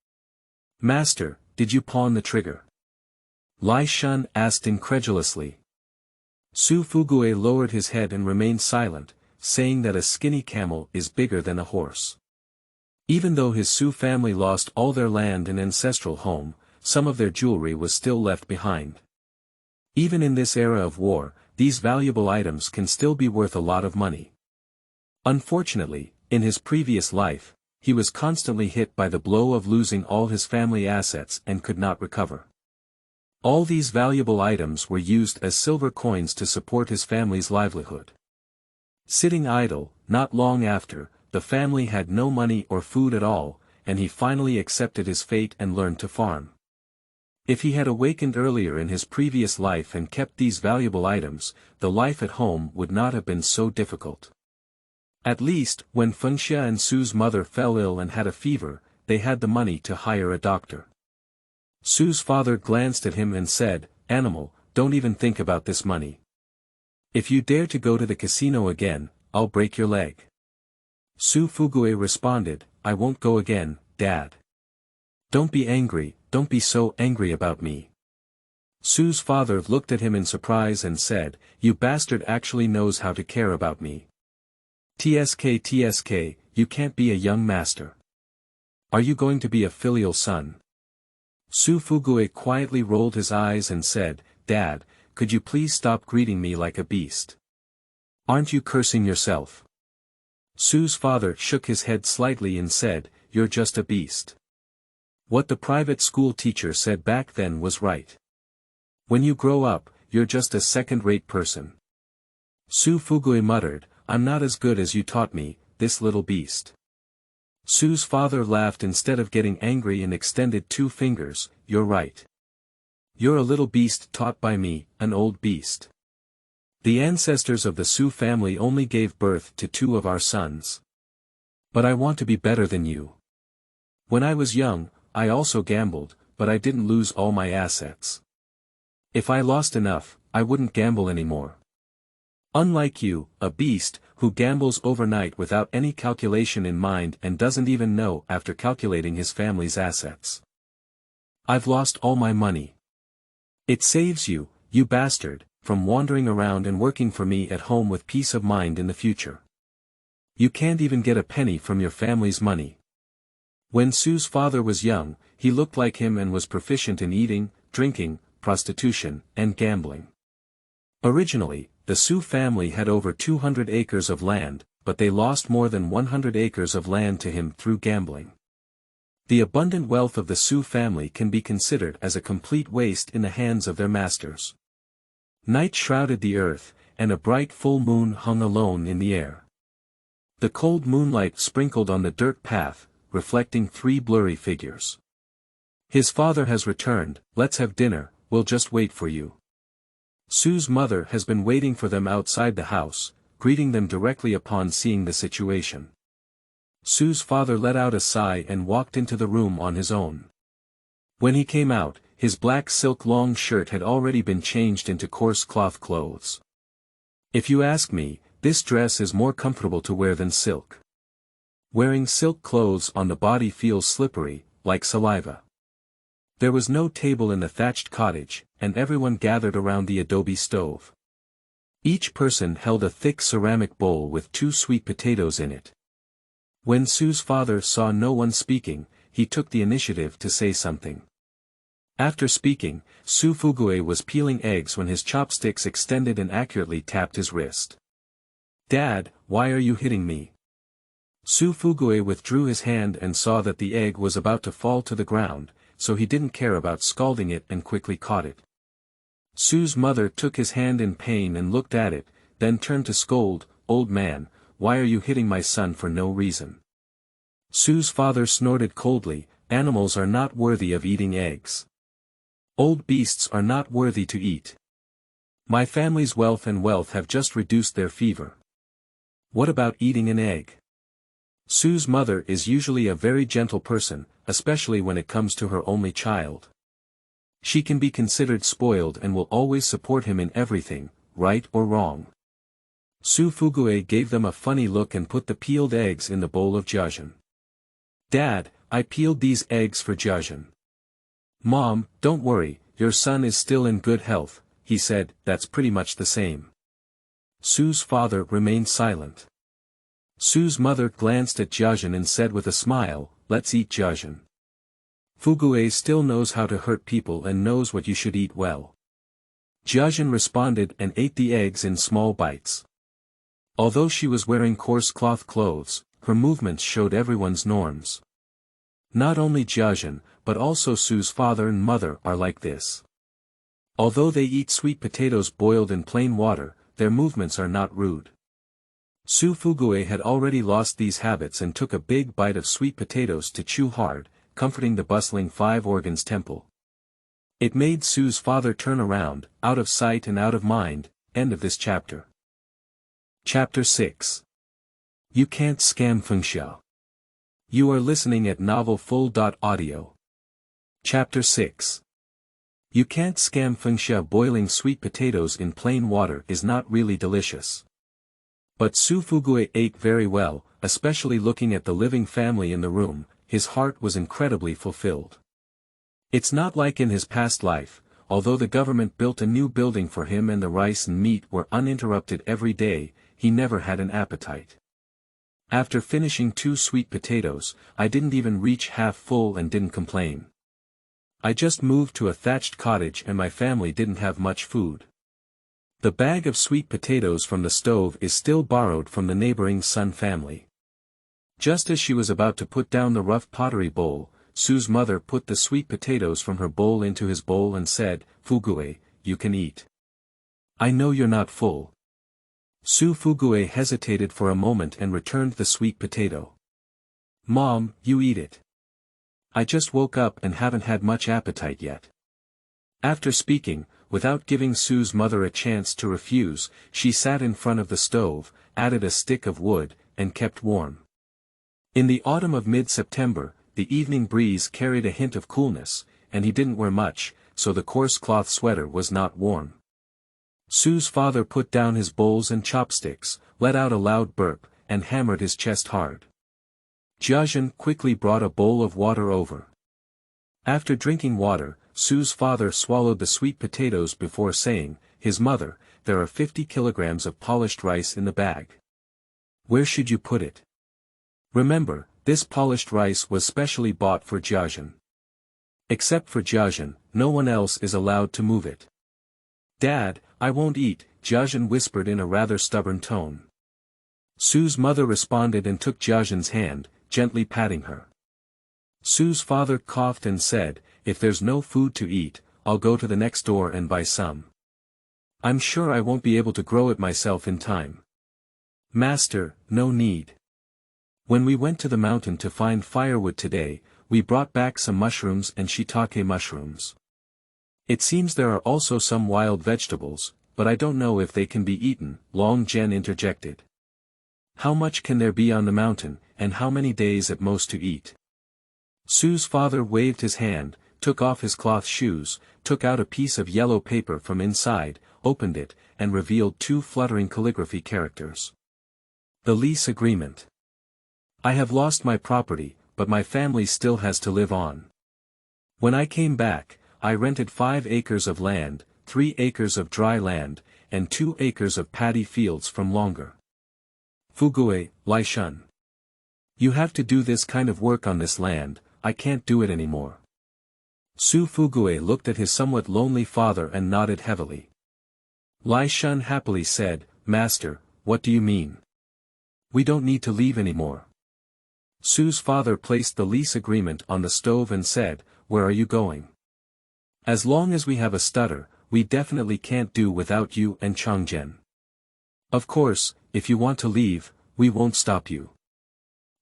Master, did you pawn the trigger?" Laishun asked incredulously. Su Fugui lowered his head and remained silent, saying that a skinny camel is bigger than a horse. Even though his Su family lost all their land and ancestral home, some of their jewelry was still left behind. Even in this era of war, these valuable items can still be worth a lot of money. Unfortunately, in his previous life, he was constantly hit by the blow of losing all his family assets and could not recover. All these valuable items were used as silver coins to support his family's livelihood. Sitting idle, not long after, the family had no money or food at all, and he finally accepted his fate and learned to farm. If he had awakened earlier in his previous life and kept these valuable items, the life at home would not have been so difficult. At least, when Fengxia and Su's mother fell ill and had a fever, they had the money to hire a doctor. Su's father glanced at him and said, "Animal, don't even think about this money. If you dare to go to the casino again, I'll break your leg." Su Fugui responded, "I won't go again, Dad. Don't be angry, don't be so angry about me." Su's father looked at him in surprise and said, "You bastard actually knows how to care about me. TSK, you can't be a young master. Are you going to be a filial son?" Su Fugui quietly rolled his eyes and said, "Dad, could you please stop greeting me like a beast? Aren't you cursing yourself?" Su's father shook his head slightly and said, "You're just a beast." What the private school teacher said back then was right. When you grow up, you're just a second-rate person. Su Fugui muttered, "I'm not as good as you taught me, this little beast." Su's father laughed instead of getting angry and extended 2 fingers, "You're right. You're a little beast taught by me, an old beast. The ancestors of the Su family only gave birth to 2 of our sons. But I want to be better than you. When I was young, I also gambled, but I didn't lose all my assets. If I lost enough, I wouldn't gamble anymore. Unlike you, a beast, who gambles overnight without any calculation in mind and doesn't even know after calculating his family's assets. I've lost all my money. It saves you, you bastard, from wandering around and working for me at home with peace of mind in the future. You can't even get a penny from your family's money." When Su's father was young, he looked like him and was proficient in eating, drinking, prostitution, and gambling. Originally, the Su family had over 200 acres of land, but they lost more than 100 acres of land to him through gambling. The abundant wealth of the Su family can be considered as a complete waste in the hands of their masters. Night shrouded the earth, and a bright full moon hung alone in the air. The cold moonlight sprinkled on the dirt path, reflecting 3 blurry figures. "His father has returned, let's have dinner, we'll just wait for you." Su's mother has been waiting for them outside the house, greeting them directly upon seeing the situation. Su's father let out a sigh and walked into the room on his own. When he came out, his black silk long shirt had already been changed into coarse cloth clothes. "If you ask me, this dress is more comfortable to wear than silk. Wearing silk clothes on the body feels slippery, like saliva." There was no table in the thatched cottage, and everyone gathered around the adobe stove. Each person held a thick ceramic bowl with 2 sweet potatoes in it. When Su's father saw no one speaking, he took the initiative to say something. After speaking, Su Fugui was peeling eggs when his chopsticks extended and accurately tapped his wrist. "Dad, why are you hitting me?" Su Fugui withdrew his hand and saw that the egg was about to fall to the ground, so he didn't care about scalding it and quickly caught it. Su's mother took his hand in pain and looked at it, then turned to scold, "Old man, why are you hitting my son for no reason?" Su's father snorted coldly, "Animals are not worthy of eating eggs. Old beasts are not worthy to eat. My family's wealth have just reduced their fever. What about eating an egg?" Su's mother is usually a very gentle person, especially when it comes to her only child. She can be considered spoiled and will always support him in everything, right or wrong. Su Fugui gave them a funny look and put the peeled eggs in the bowl of Changgen. "Dad, I peeled these eggs for Changgen." "Mom, don't worry, your son is still in good health," he said, "that's pretty much the same." Su's father remained silent. Su's mother glanced at Changgen and said with a smile, "Let's eat Changgen. Fugui still knows how to hurt people and knows what you should eat well." Changgen responded and ate the eggs in small bites. Although she was wearing coarse cloth clothes, her movements showed everyone's norms. Not only Changgen, but also Su's father and mother are like this. Although they eat sweet potatoes boiled in plain water, their movements are not rude. Su Fugui had already lost these habits and took a big bite of sweet potatoes to chew hard, comforting the bustling Five Organs temple. It made Su's father turn around, out of sight and out of mind. End of this chapter. Chapter 6. You Can't Scam Fengxia. You are listening at novelfull.audio. Chapter 6. You can't scam Fengxia. Boiling sweet potatoes in plain water is not really delicious. But Su Fugui ate very well, especially looking at the living family in the room. His heart was incredibly fulfilled. It's not like in his past life, although the government built a new building for him and the rice and meat were uninterrupted every day, he never had an appetite. After finishing 2 sweet potatoes, I didn't even reach half full and didn't complain. I just moved to a thatched cottage and my family didn't have much food. The bag of sweet potatoes from the stove is still borrowed from the neighboring Sun family. Just as she was about to put down the rough pottery bowl, Su's mother put the sweet potatoes from her bowl into his bowl and said, "Fugui, you can eat. I know you're not full." Su Fugui hesitated for a moment and returned the sweet potato. "Mom, you eat it. I just woke up and haven't had much appetite yet." After speaking, without giving Su's mother a chance to refuse, she sat in front of the stove, added a stick of wood, and kept warm. In the autumn of mid-September, the evening breeze carried a hint of coolness, and he didn't wear much, so the coarse cloth sweater was not warm. Su's father put down his bowls and chopsticks, let out a loud burp, and hammered his chest hard. Jiazhen quickly brought a bowl of water over. After drinking water, Su's father swallowed the sweet potatoes before saying, "His mother, there are 50 kilograms of polished rice in the bag. Where should you put it?" Remember, this polished rice was specially bought for Jiazhen. Except for Jiazhen, no one else is allowed to move it. "Dad, I won't eat," Jiazhen whispered in a rather stubborn tone. Su's mother responded and took Jiazhen's hand, gently patting her. Su's father coughed and said, "If there's no food to eat, I'll go to the next door and buy some. I'm sure I won't be able to grow it myself in time." "Master, no need. When we went to the mountain to find firewood today, we brought back some mushrooms and shiitake mushrooms. It seems there are also some wild vegetables, but I don't know if they can be eaten," Long Zhen interjected. "How much can there be on the mountain, and how many days at most to eat?" Su's father waved his hand, took off his cloth shoes, took out a piece of yellow paper from inside, opened it, and revealed 2 fluttering calligraphy characters. "The lease agreement. I have lost my property, but my family still has to live on. When I came back, I rented 5 acres of land, 3 acres of dry land, and 2 acres of paddy fields from Longer. Fugui, Laishun. You have to do this kind of work on this land, I can't do it anymore." Su Fugui looked at his somewhat lonely father and nodded heavily. Laishun happily said, "Master, what do you mean? We don't need to leave anymore." Su's father placed the lease agreement on the stove and said, "Where are you going? As long as we have a stutter, we definitely can't do without you and Changgen. Of course, if you want to leave, we won't stop you."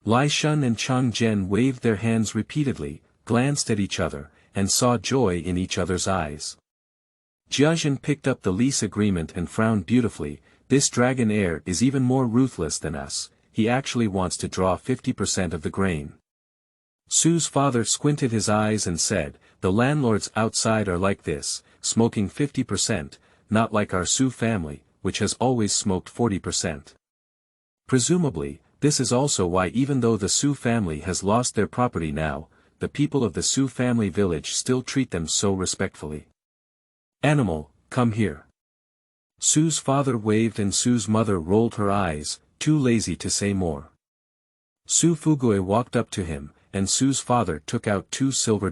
Laishun and Changgen waved their hands repeatedly, glanced at each other, and saw joy in each other's eyes. Jiazhen picked up the lease agreement and frowned beautifully. "This dragon heir is even more ruthless than us, he actually wants to draw 50% of the grain." Su's father squinted his eyes and said, "The landlords outside are like this, smoking 50%, not like our Su family, which has always smoked 40%. Presumably, this is also why even though the Su family has lost their property now, the people of the Su family village still treat them so respectfully. Animal, come here." Su's father waved and Su's mother rolled her eyes, too lazy to say more. Su Fugui walked up to him, and Su's father took out $2 silver.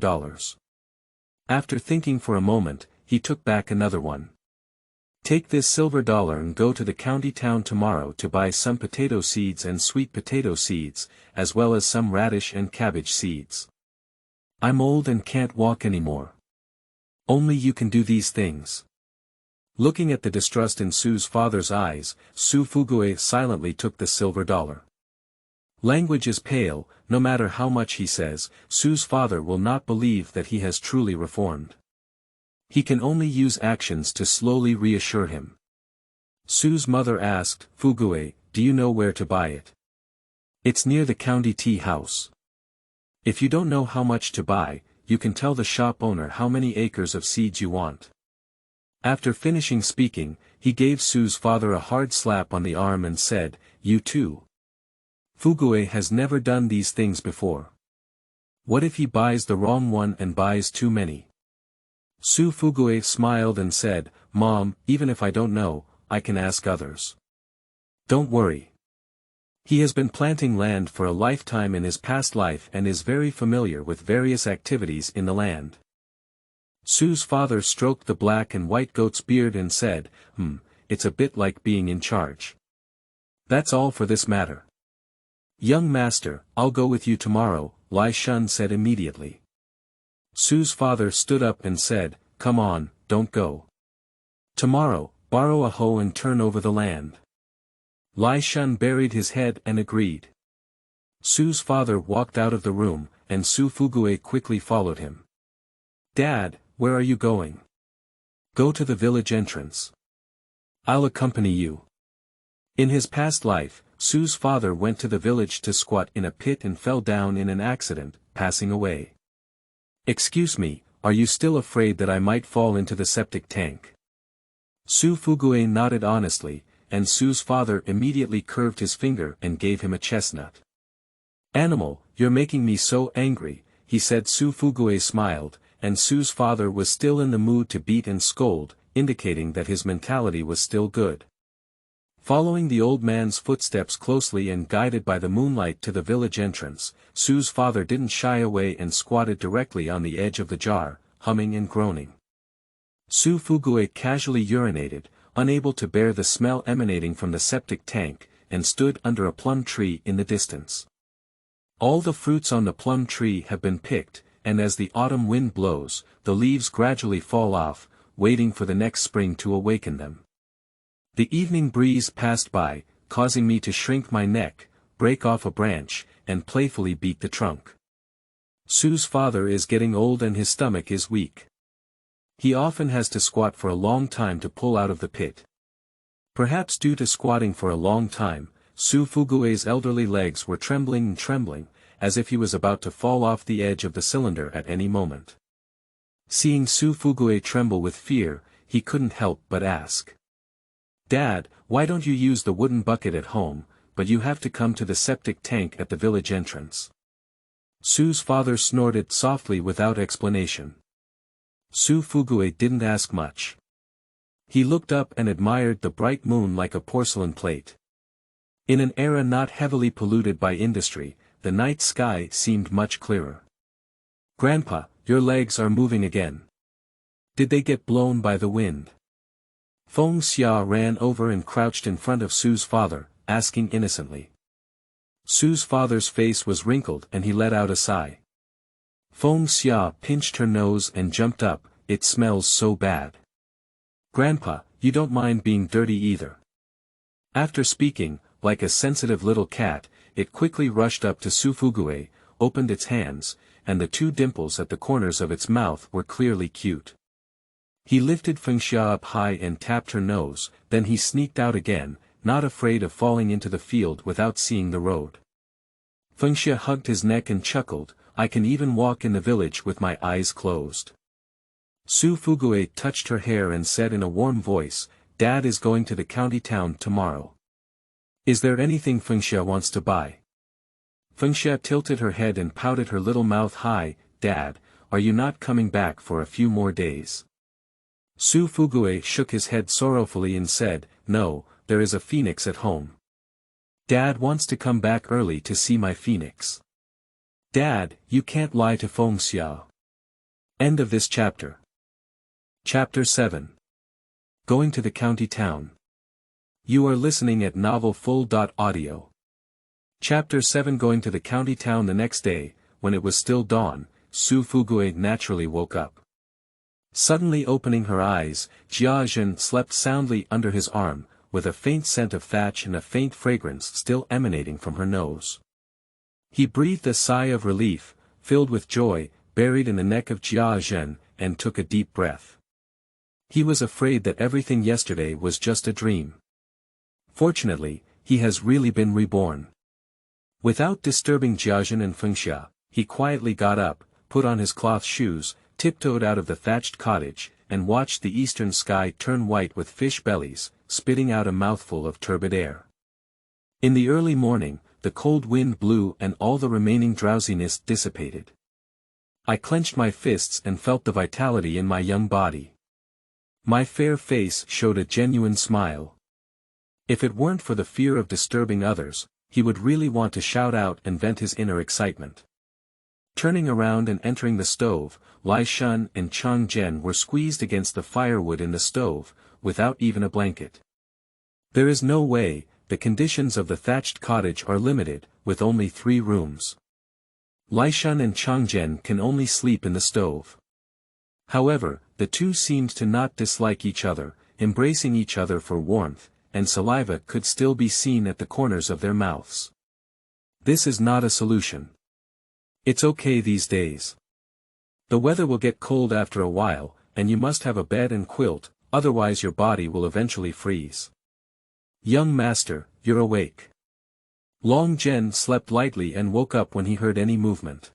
After thinking for a moment, he took back another one. "Take this $1 silver and go to the county town tomorrow to buy some potato seeds and sweet potato seeds, as well as some radish and cabbage seeds. I'm old and can't walk anymore. Only you can do these things. Looking at the distrust in Su's father's eyes, Su Fugui silently took the silver dollar. Language is pale, no matter how much he says, Su's father will not believe that he has truly reformed. He can only use actions to slowly reassure him. Su's mother asked, Fugui, do you know where to buy it? It's near the county tea house. If you don't know how much to buy, you can tell the shop owner how many acres of seeds you want. After finishing speaking, he gave Su's father a hard slap on the arm and said, You too. Fugui has never done these things before. What if he buys the wrong one and buys too many? Su Fugui smiled and said, Mom, even if I don't know, I can ask others. Don't worry. He has been planting land for a lifetime in his past life and is very familiar with various activities in the land. Su's father stroked the black and white goat's beard and said, it's a bit like being in charge. That's all for this matter. Young master, I'll go with you tomorrow, Laishun said immediately. Su's father stood up and said, Come on, don't go. Tomorrow, borrow a hoe and turn over the land. Laishun buried his head and agreed. Su's father walked out of the room, and Su Fugui quickly followed him. Dad, where are you going? Go to the village entrance. I'll accompany you. In his past life, Su's father went to the village to squat in a pit and fell down in an accident, passing away. Excuse me, are you still afraid that I might fall into the septic tank? Su Fugui nodded honestly, and Su's father immediately curved his finger and gave him a chestnut. Animal, you're making me so angry, he said. Su Fugui smiled, and Su's father was still in the mood to beat and scold, indicating that his mentality was still good. Following the old man's footsteps closely and guided by the moonlight to the village entrance, Su's father didn't shy away and squatted directly on the edge of the jar, humming and groaning. Su Fugui casually urinated, unable to bear the smell emanating from the septic tank, and stood under a plum tree in the distance. All the fruits on the plum tree have been picked, and as the autumn wind blows, the leaves gradually fall off, waiting for the next spring to awaken them. The evening breeze passed by, causing me to shrink my neck, break off a branch, and playfully beat the trunk. Su's father is getting old and his stomach is weak. He often has to squat for a long time to pull out of the pit. Perhaps due to squatting for a long time, Su Fugui's elderly legs were trembling, as if he was about to fall off the edge of the cylinder at any moment. Seeing Su Fugui tremble with fear, he couldn't help but ask. Dad, why don't you use the wooden bucket at home, but you have to come to the septic tank at the village entrance? Su's father snorted softly without explanation. Su Fugui didn't ask much. He looked up and admired the bright moon like a porcelain plate. In an era not heavily polluted by industry, the night sky seemed much clearer. Grandpa, your legs are moving again. Did they get blown by the wind? Fengxia ran over and crouched in front of Su's father, asking innocently. Su's father's face was wrinkled and he let out a sigh. Fengxia pinched her nose and jumped up, it smells so bad. Grandpa, you don't mind being dirty either. After speaking, like a sensitive little cat, it quickly rushed up to Su Fugui, opened its hands, and the two dimples at the corners of its mouth were clearly cute. He lifted Fengxia up high and tapped her nose, then he sneaked out again, not afraid of falling into the field without seeing the road. Fengxia hugged his neck and chuckled, I can even walk in the village with my eyes closed. Su Fugui touched her hair and said in a warm voice, Dad is going to the county town tomorrow. Is there anything Fengxia wants to buy? Fengxia tilted her head and pouted her little mouth high, Dad, are you not coming back for a few more days? Su Fugui shook his head sorrowfully and said, No, there is a phoenix at home. Dad wants to come back early to see my phoenix. Dad, you can't lie to Fengxia. End of this chapter. Chapter 7. Going to the county town. You are listening at novelfull.audio. Chapter 7. Going to the county town. The next day, when it was still dawn, Su Fugui naturally woke up. Suddenly opening her eyes, Changgen slept soundly under his arm, with a faint scent of thatch and a faint fragrance still emanating from her nose. He breathed a sigh of relief, filled with joy, buried in the neck of Changgen, and took a deep breath. He was afraid that everything yesterday was just a dream. Fortunately, he has really been reborn. Without disturbing Changgen and Fengxia, he quietly got up, put on his cloth shoes, tiptoed out of the thatched cottage, and watched the eastern sky turn white with fish bellies, spitting out a mouthful of turbid air. In the early morning, the cold wind blew and all the remaining drowsiness dissipated. I clenched my fists and felt the vitality in my young body. My fair face showed a genuine smile. If it weren't for the fear of disturbing others, he would really want to shout out and vent his inner excitement. Turning around and entering the stove, Laishun and Changgen were squeezed against the firewood in the stove, without even a blanket. There is no way, the conditions of the thatched cottage are limited, with only 3 rooms. Laishun and Changgen can only sleep in the stove. However, the two seemed to not dislike each other, embracing each other for warmth, and saliva could still be seen at the corners of their mouths. This is not a solution. It's okay these days. The weather will get cold after a while, and you must have a bed and quilt, otherwise your body will eventually freeze. Young master, you're awake. Long Zhen slept lightly and woke up when he heard any movement.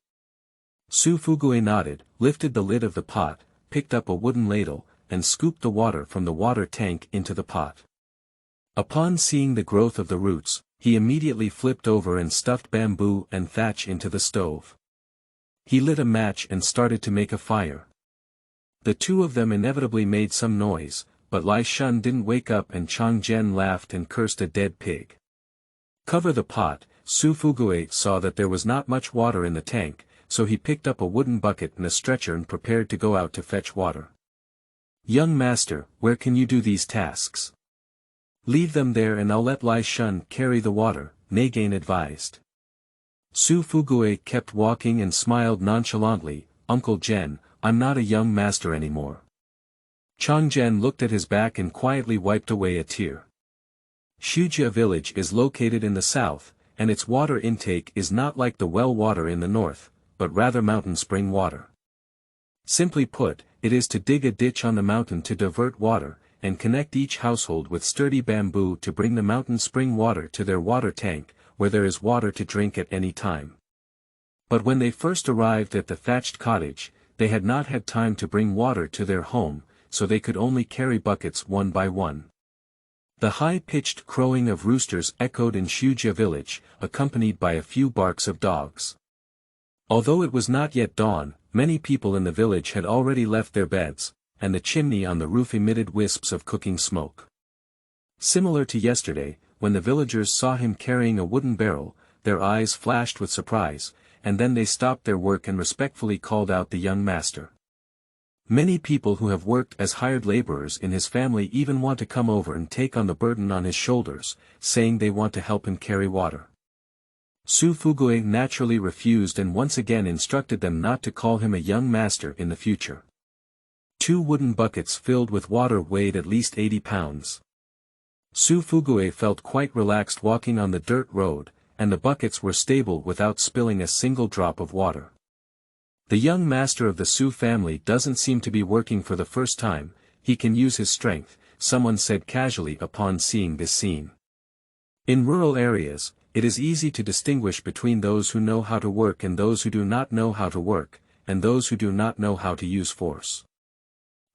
Fugui nodded, lifted the lid of the pot, picked up a wooden ladle, and scooped the water from the water tank into the pot. Upon seeing the growth of the roots, he immediately flipped over and stuffed bamboo and thatch into the stove. He lit a match and started to make a fire. The two of them inevitably made some noise, but Laishun didn't wake up and Changgen laughed and cursed a dead pig. Cover the pot. Fugui saw that there was not much water in the tank, so he picked up a wooden bucket and a stretcher and prepared to go out to fetch water. Young master, where can you do these tasks? Leave them there and I'll let Laishun carry the water, Changgen advised. Fugui kept walking and smiled nonchalantly, Uncle Zhen, I'm not a young master anymore. Changgen looked at his back and quietly wiped away a tear. Fugui village is located in the south, and its water intake is not like the well water in the north, but rather mountain spring water. Simply put, it is to dig a ditch on the mountain to divert water, and connect each household with sturdy bamboo to bring the mountain spring water to their water tank, where there is water to drink at any time. But when they first arrived at the thatched cottage, they had not had time to bring water to their home, so they could only carry buckets one by one. The high-pitched crowing of roosters echoed in Fugui village, accompanied by a few barks of dogs. Although it was not yet dawn, many people in the village had already left their beds, and the chimney on the roof emitted wisps of cooking smoke. Similar to yesterday, when the villagers saw him carrying a wooden barrel, their eyes flashed with surprise, and then they stopped their work and respectfully called out the young master. Many people who have worked as hired laborers in his family even want to come over and take on the burden on his shoulders, saying they want to help him carry water. Fugui naturally refused and once again instructed them not to call him a young master in the future. 2 wooden buckets filled with water weighed at least 80 pounds. Fugui felt quite relaxed walking on the dirt road, and the buckets were stable without spilling a single drop of water. The young master of the Su family doesn't seem to be working for the first time, he can use his strength, someone said casually upon seeing this scene. In rural areas, it is easy to distinguish between those who know how to work and those who do not know how to work, and those who do not know how to use force.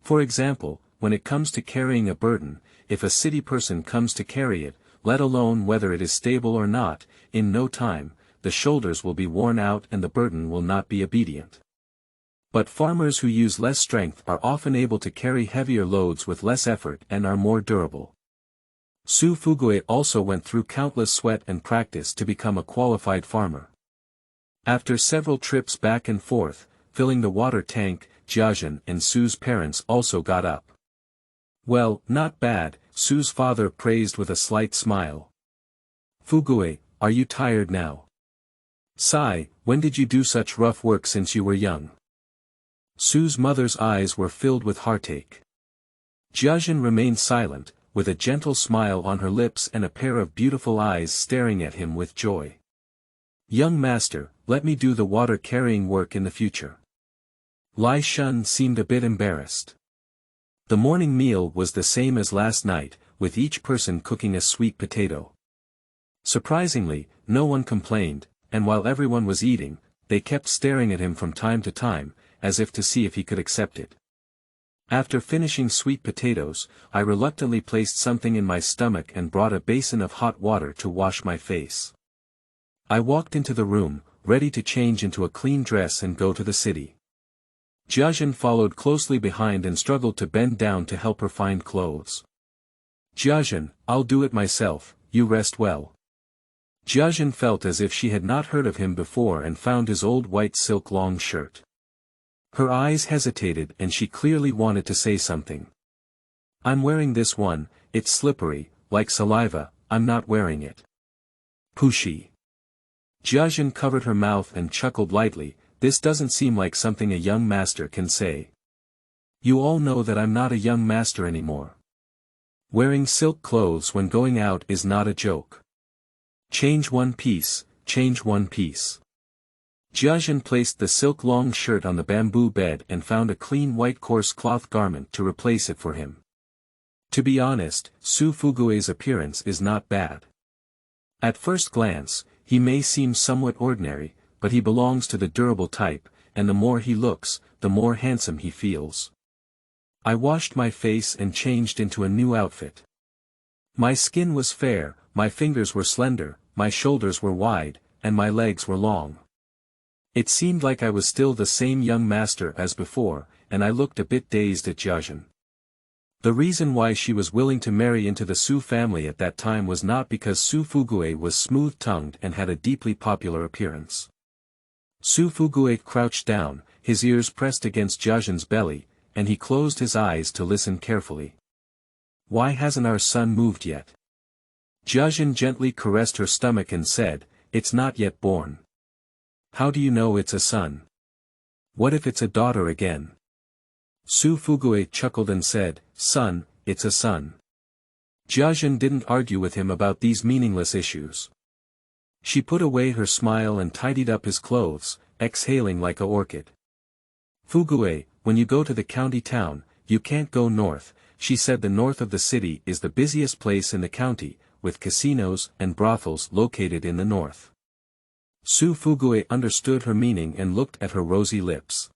For example, when it comes to carrying a burden, if a city person comes to carry it, let alone whether it is stable or not, in no time, the shoulders will be worn out and the burden will not be obedient. But farmers who use less strength are often able to carry heavier loads with less effort and are more durable. Fugui also went through countless sweat and practice to become a qualified farmer. After several trips back and forth, filling the water tank, Changgen and Su's parents also got up. Well, not bad, Su's father praised with a slight smile. Fugui, are you tired now? Sigh, when did you do such rough work since you were young? Su's mother's eyes were filled with heartache. Jiajin remained silent, with a gentle smile on her lips and a pair of beautiful eyes staring at him with joy. Young master, let me do the water-carrying work in the future. Laishun seemed a bit embarrassed. The morning meal was the same as last night, with each person cooking a sweet potato. Surprisingly, no one complained, and while everyone was eating, they kept staring at him from time to time, as if to see if he could accept it. After finishing sweet potatoes, I reluctantly placed something in my stomach and brought a basin of hot water to wash my face. I walked into the room, ready to change into a clean dress and go to the city. Jiajin followed closely behind and struggled to bend down to help her find clothes. Jiajin, I'll do it myself, you rest well. Jiajin felt as if she had not heard of him before and found his old white silk long shirt. Her eyes hesitated and she clearly wanted to say something. I'm wearing this one, it's slippery, like saliva, I'm not wearing it. Pushi. Jiajin covered her mouth and chuckled lightly, this doesn't seem like something a young master can say. You all know that I'm not a young master anymore. Wearing silk clothes when going out is not a joke. Change one piece, change one piece. Jiajin placed the silk long shirt on the bamboo bed and found a clean white coarse cloth garment to replace it for him. To be honest, Su Fugui's appearance is not bad. At first glance, he may seem somewhat ordinary, but he belongs to the durable type, and the more he looks, the more handsome he feels. I washed my face and changed into a new outfit. My skin was fair, my fingers were slender, my shoulders were wide, and my legs were long. It seemed like I was still the same young master as before, and I looked a bit dazed at Jiajin. The reason why she was willing to marry into the Su family at that time was not because Su Fugui was smooth-tongued and had a deeply popular appearance. Su Fugui crouched down, his ears pressed against Jiajin's belly, and he closed his eyes to listen carefully. Why hasn't our son moved yet? Jiajin gently caressed her stomach and said, it's not yet born. How do you know it's a son? What if it's a daughter again? Su Fugui chuckled and said, son, it's a son. Jiajin didn't argue with him about these meaningless issues. She put away her smile and tidied up his clothes, exhaling like a orchid. Fugui, when you go to the county town, you can't go north, she said. The north of the city is the busiest place in the county, with casinos and brothels located in the north. Su Fugui understood her meaning and looked at her rosy lips.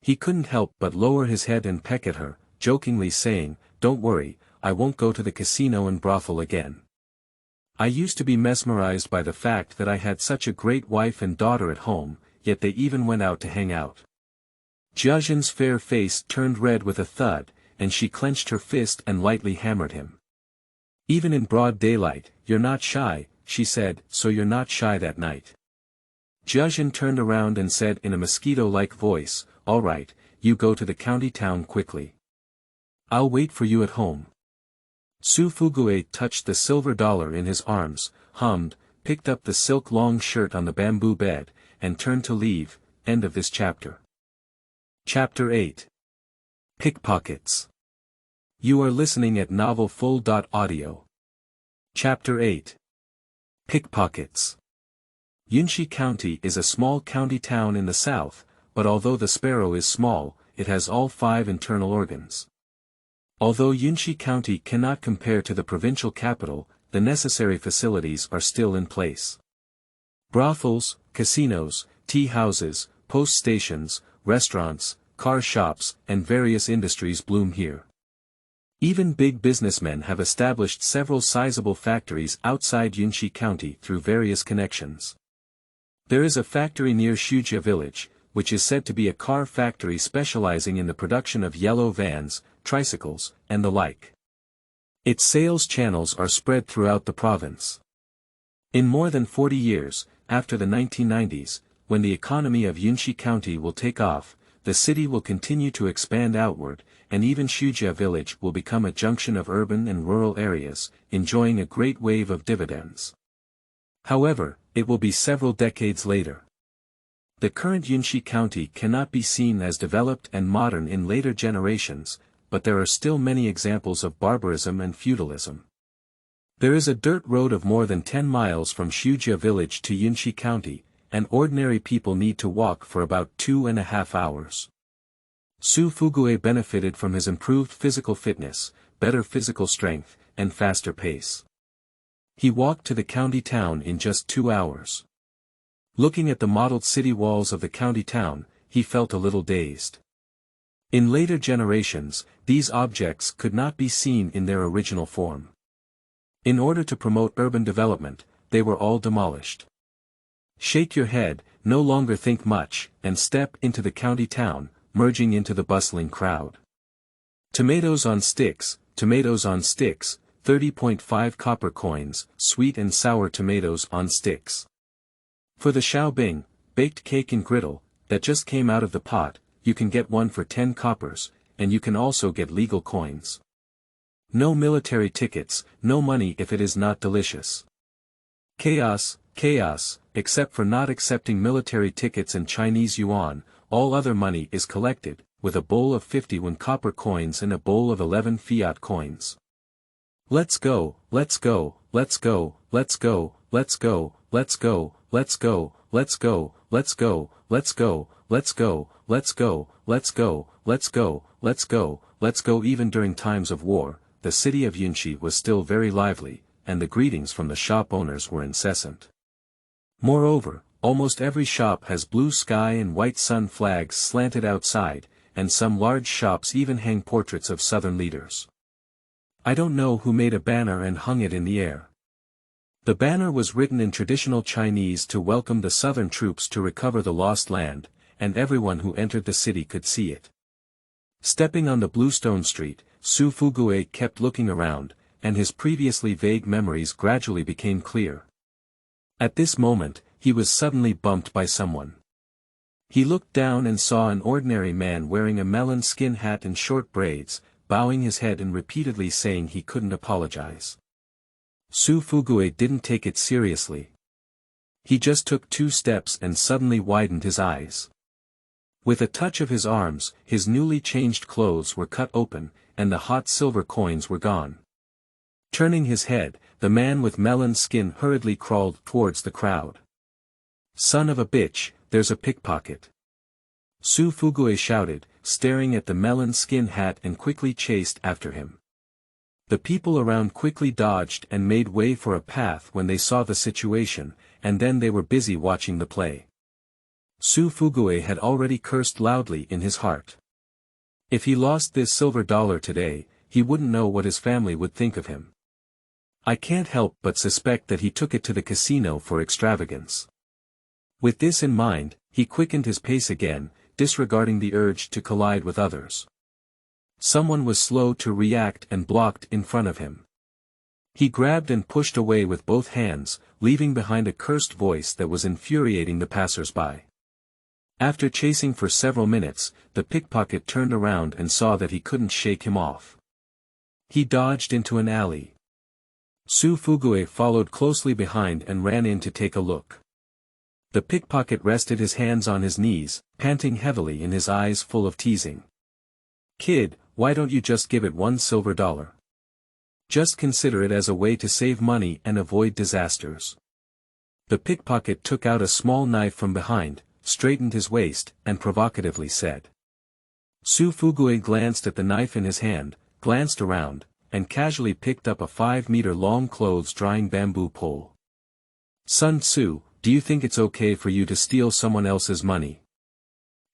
He couldn't help but lower his head and peck at her, jokingly saying, don't worry, I won't go to the casino and brothel again. I used to be mesmerized by the fact that I had such a great wife and daughter at home, yet they even went out to hang out. Jiajin's fair face turned red with a thud, and she clenched her fist and lightly hammered him. Even in broad daylight, you're not shy, she said, so you're not shy that night. Jiajin turned around and said in a mosquito-like voice, all right, you go to the county town quickly. I'll wait for you at home. Su Fugui touched the silver dollar in his arms, hummed, picked up the silk long shirt on the bamboo bed, and turned to leave. End of this chapter. Chapter 8. Pickpockets. You are listening at novelfull.audio. Chapter 8. Pickpockets. Yunxi County is a small county town in the south, but although the sparrow is small, it has all 5 internal organs. Although Yunxi County cannot compare to the provincial capital, the necessary facilities are still in place. Brothels, casinos, tea houses, post stations, restaurants, car shops, and various industries bloom here. Even big businessmen have established several sizable factories outside Yunxi County through various connections. There is a factory near Fugui village, which is said to be a car factory specializing in the production of yellow vans, tricycles, and the like. Its sales channels are spread throughout the province. In more than 40 years, after the 1990s, when the economy of Yunxi County will take off, the city will continue to expand outward, and even Fugui village will become a junction of urban and rural areas, enjoying a great wave of dividends. However, it will be several decades later. The current Yunxi County cannot be seen as developed and modern in later generations, but there are still many examples of barbarism and feudalism. There is a dirt road of more than 10 miles from Shujia village to Yunxi County, and ordinary people need to walk for about 2.5 hours. Su Fugui benefited from his improved physical fitness, better physical strength, and faster pace. He walked to the county town in just 2 hours. Looking at the mottled city walls of the county town, he felt a little dazed. In later generations, these objects could not be seen in their original form. In order to promote urban development, they were all demolished. Shake your head, no longer think much, and step into the county town, merging into the bustling crowd. Tomatoes on sticks, 30.5 copper coins, sweet and sour tomatoes on sticks. For the xiaobing, baked cake and griddle, that just came out of the pot, you can get one for 10 coppers, and you can also get legal coins. No military tickets, no money if it is not delicious. Chaos, chaos, except for not accepting military tickets and Chinese yuan, all other money is collected, with a bowl of 51 copper coins and a bowl of 11 fiat coins. Let's go, let's go, let's go, let's go, let's go, let's go, let's go, let's go, let's go, let's go, let's go, let's go, let's go, let's go, let's go, let's go. Even during times of war, the city of Yunxi was still very lively, and the greetings from the shop owners were incessant. Moreover, almost every shop has blue sky and white sun flags slanted outside, and some large shops even hang portraits of southern leaders. I don't know who made a banner and hung it in the air. The banner was written in traditional Chinese to welcome the southern troops to recover the lost land, and everyone who entered the city could see it. Stepping on the bluestone street, Su Fugui kept looking around, and his previously vague memories gradually became clear. At this moment, he was suddenly bumped by someone. He looked down and saw an ordinary man wearing a melon skin hat and short braids, bowing his head and repeatedly saying he couldn't apologize. Su Fugui didn't take it seriously. He just took 2 steps and suddenly widened his eyes. With a touch of his arms, his newly changed clothes were cut open, and the hot silver coins were gone. Turning his head, the man with melon skin hurriedly crawled towards the crowd. Son of a bitch, there's a pickpocket. Su Fugui shouted, staring at the melon skin hat and quickly chased after him. The people around quickly dodged and made way for a path when they saw the situation, and then they were busy watching the play. Su Fugui had already cursed loudly in his heart. If he lost this silver dollar today, he wouldn't know what his family would think of him. I can't help but suspect that he took it to the casino for extravagance. With this in mind, he quickened his pace again, disregarding the urge to collide with others. Someone was slow to react and blocked in front of him. He grabbed and pushed away with both hands, leaving behind a cursed voice that was infuriating the passers-by. After chasing for several minutes, the pickpocket turned around and saw that he couldn't shake him off. He dodged into an alley. Su Fugui followed closely behind and ran in to take a look. The pickpocket rested his hands on his knees, panting heavily and his eyes full of teasing. Kid, why don't you just give it $1 silver? Just consider it as a way to save money and avoid disasters. The pickpocket took out a small knife from behind, straightened his waist, and provocatively said. Su Fugui glanced at the knife in his hand, glanced around, and casually picked up a 5-meter-long clothes-drying bamboo pole. Sun Tzu, do you think it's okay for you to steal someone else's money?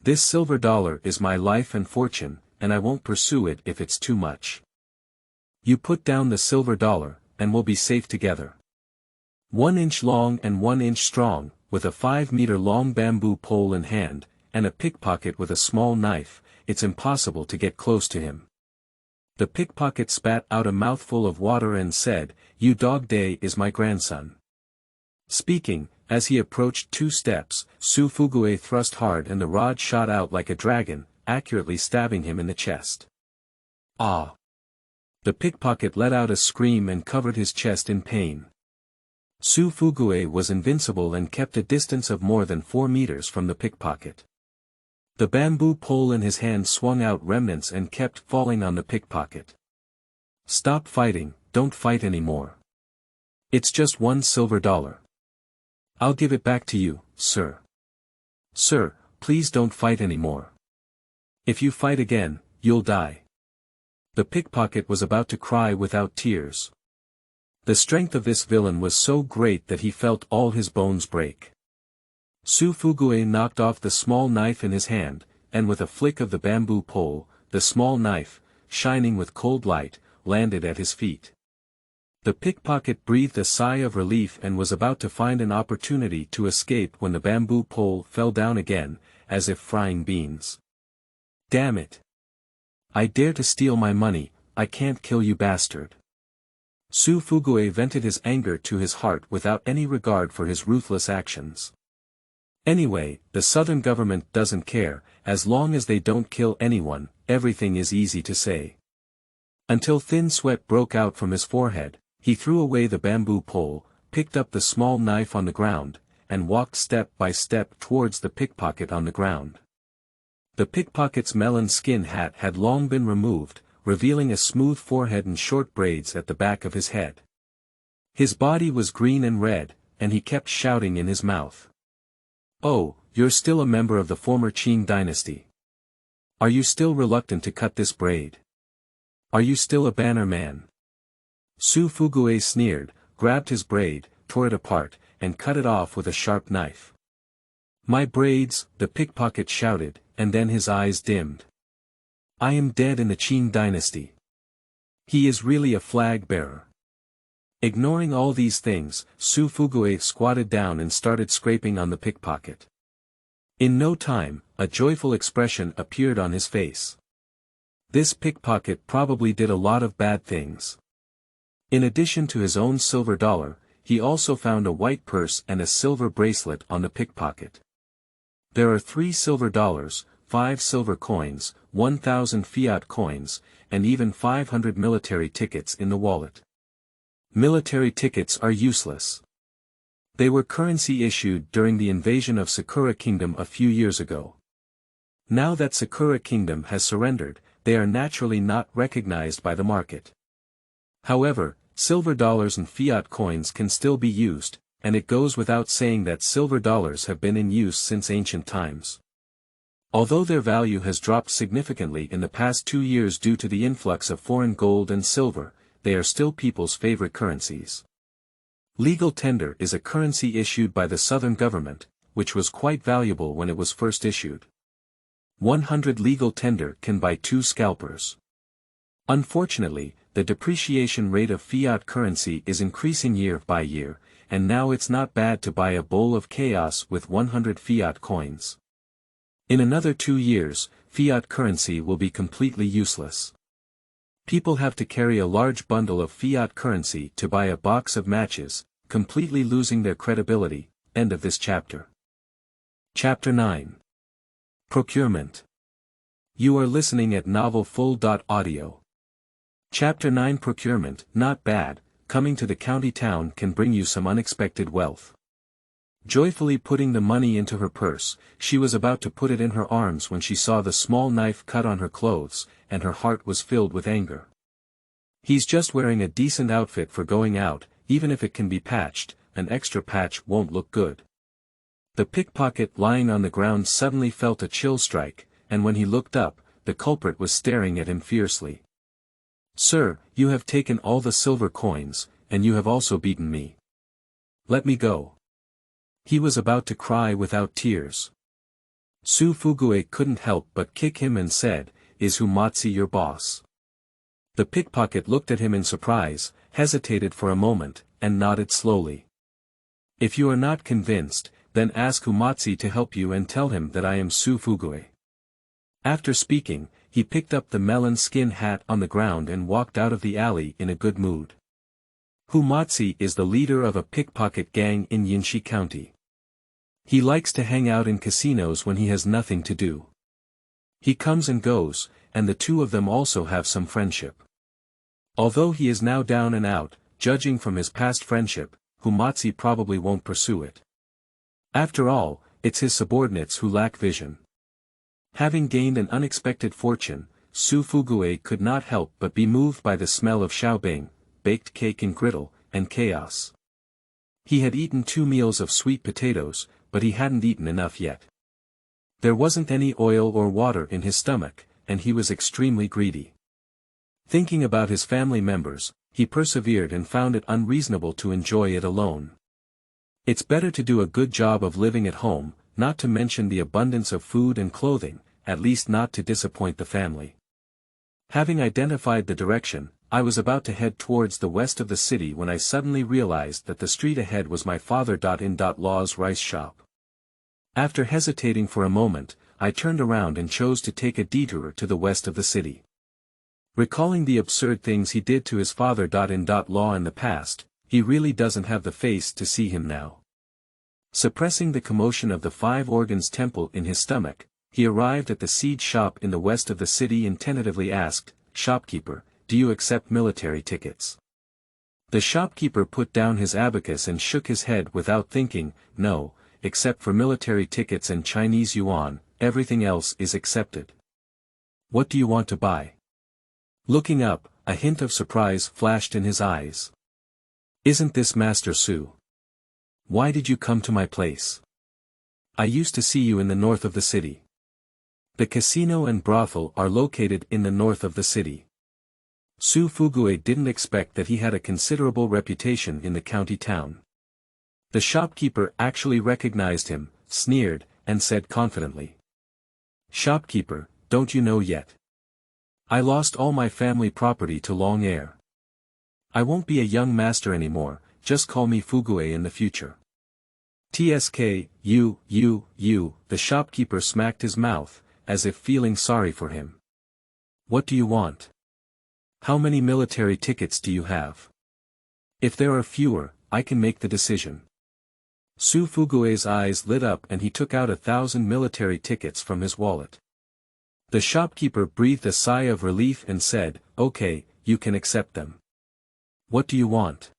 This silver dollar is my life and fortune, and I won't pursue it if it's too much. You put down the silver dollar, and we'll be safe together. 1 inch long and 1 inch strong, with a 5-meter-long bamboo pole in hand, and a pickpocket with a small knife, it's impossible to get close to him. The pickpocket spat out a mouthful of water and said, "You dog day is my grandson." Speaking, as he approached 2 steps, Su Fugui thrust hard and the rod shot out like a dragon, accurately stabbing him in the chest. Ah! The pickpocket let out a scream and covered his chest in pain. Su Fugui was invincible and kept a distance of more than 4 meters from the pickpocket. The bamboo pole in his hand swung out remnants and kept falling on the pickpocket. Stop fighting, don't fight anymore. It's just $1 silver. I'll give it back to you, sir. Sir, please don't fight anymore. If you fight again, you'll die. The pickpocket was about to cry without tears. The strength of this villain was so great that he felt all his bones break. Su Fugui knocked off the small knife in his hand, and with a flick of the bamboo pole, the small knife, shining with cold light, landed at his feet. The pickpocket breathed a sigh of relief and was about to find an opportunity to escape when the bamboo pole fell down again, as if frying beans. Damn it! I dare to steal my money, I can't kill you bastard. Su Fugui vented his anger to his heart without any regard for his ruthless actions. Anyway, the southern government doesn't care, as long as they don't kill anyone, everything is easy to say. Until thin sweat broke out from his forehead, he threw away the bamboo pole, picked up the small knife on the ground, and walked step by step towards the pickpocket on the ground. The pickpocket's melon skin hat had long been removed, revealing a smooth forehead and short braids at the back of his head. His body was green and red, and he kept shouting in his mouth. Oh, you're still a member of the former Qing dynasty. Are you still reluctant to cut this braid? Are you still a banner man? Su Fugui sneered, grabbed his braid, tore it apart, and cut it off with a sharp knife. My braids, the pickpocket shouted, and then his eyes dimmed. I am dead in the Qing dynasty. He is really a flag bearer. Ignoring all these things, Su Fugui squatted down and started scraping on the pickpocket. In no time, a joyful expression appeared on his face. This pickpocket probably did a lot of bad things. In addition to his own $1, he also found a white purse and a silver bracelet on the pickpocket. There are $3, 5 silver coins, 1,000 fiat coins, and even 500 military tickets in the wallet. Military tickets are useless. They were currency issued during the invasion of Sakura Kingdom a few years ago. Now that Sakura Kingdom has surrendered, they are naturally not recognized by the market. However, silver dollars and fiat coins can still be used, and it goes without saying that silver dollars have been in use since ancient times. Although their value has dropped significantly in the past 2 years due to the influx of foreign gold and silver, they are still people's favorite currencies. Legal tender is a currency issued by the southern government, which was quite valuable when it was first issued. 100 legal tender can buy 2 scalpers. Unfortunately, the depreciation rate of fiat currency is increasing year by year, and now it's not bad to buy a bowl of chaos with 100 fiat coins. In another 2 years, fiat currency will be completely useless. People have to carry a large bundle of fiat currency to buy a box of matches, completely losing their credibility. End of this chapter. Chapter 9. Procurement. You are listening at novelfull.audio. Chapter 9. Procurement. Not bad, coming to the county town can bring you some unexpected wealth. Joyfully putting the money into her purse, she was about to put it in her arms when she saw the small knife cut on her clothes, and her heart was filled with anger. He's just wearing a decent outfit for going out, even if it can be patched, an extra patch won't look good. The pickpocket lying on the ground suddenly felt a chill strike, and when he looked up, the culprit was staring at him fiercely. Sir, you have taken all the silver coins, and you have also beaten me. Let me go. He was about to cry without tears. Su Fugui couldn't help but kick him and said, Is Humatsi your boss? The pickpocket looked at him in surprise, hesitated for a moment, and nodded slowly. If you are not convinced, then ask Humatsi to help you and tell him that I am Su Fugui. After speaking, he picked up the melon skin hat on the ground and walked out of the alley in a good mood. Humatsi is the leader of a pickpocket gang in Yinshi County. He likes to hang out in casinos when he has nothing to do. He comes and goes, and the two of them also have some friendship. Although he is now down and out, judging from his past friendship, Humatsi probably won't pursue it. After all, it's his subordinates who lack vision. Having gained an unexpected fortune, Su Fugui could not help but be moved by the smell of xiaobing, baked cake and griddle, and chaos. He had eaten 2 meals of sweet potatoes, but he hadn't eaten enough yet. There wasn't any oil or water in his stomach, and he was extremely greedy. Thinking about his family members, he persevered and found it unreasonable to enjoy it alone. It's better to do a good job of living at home, not to mention the abundance of food and clothing, at least not to disappoint the family. Having identified the direction, I was about to head towards the west of the city when I suddenly realized that the street ahead was my father-in-law's rice shop. After hesitating for a moment, I turned around and chose to take a detour to the west of the city. Recalling the absurd things he did to his father-in-law in the past, he really doesn't have the face to see him now. Suppressing the commotion of the 5 organs temple in his stomach, he arrived at the seed shop in the west of the city and tentatively asked, "Shopkeeper, do you accept military tickets?" The shopkeeper put down his abacus and shook his head without thinking, "No, except for military tickets and Chinese yuan, everything else is accepted." "What do you want to buy?" Looking up, a hint of surprise flashed in his eyes. "Isn't this Master Su? Why did you come to my place? I used to see you in the north of the city." The casino and brothel are located in the north of the city. Su Fugui didn't expect that he had a considerable reputation in the county town. The shopkeeper actually recognized him, sneered, and said confidently, "Shopkeeper, don't you know yet? I lost all my family property to long air. I won't be a young master anymore, just call me Fugui in the future." "Tsk, you, the shopkeeper smacked his mouth, as if feeling sorry for him. "What do you want? How many military tickets do you have? If there are fewer, I can make the decision." Su Fugui's eyes lit up and he took out 1,000 military tickets from his wallet. The shopkeeper breathed a sigh of relief and said, "Okay, you can accept them. What do you want?"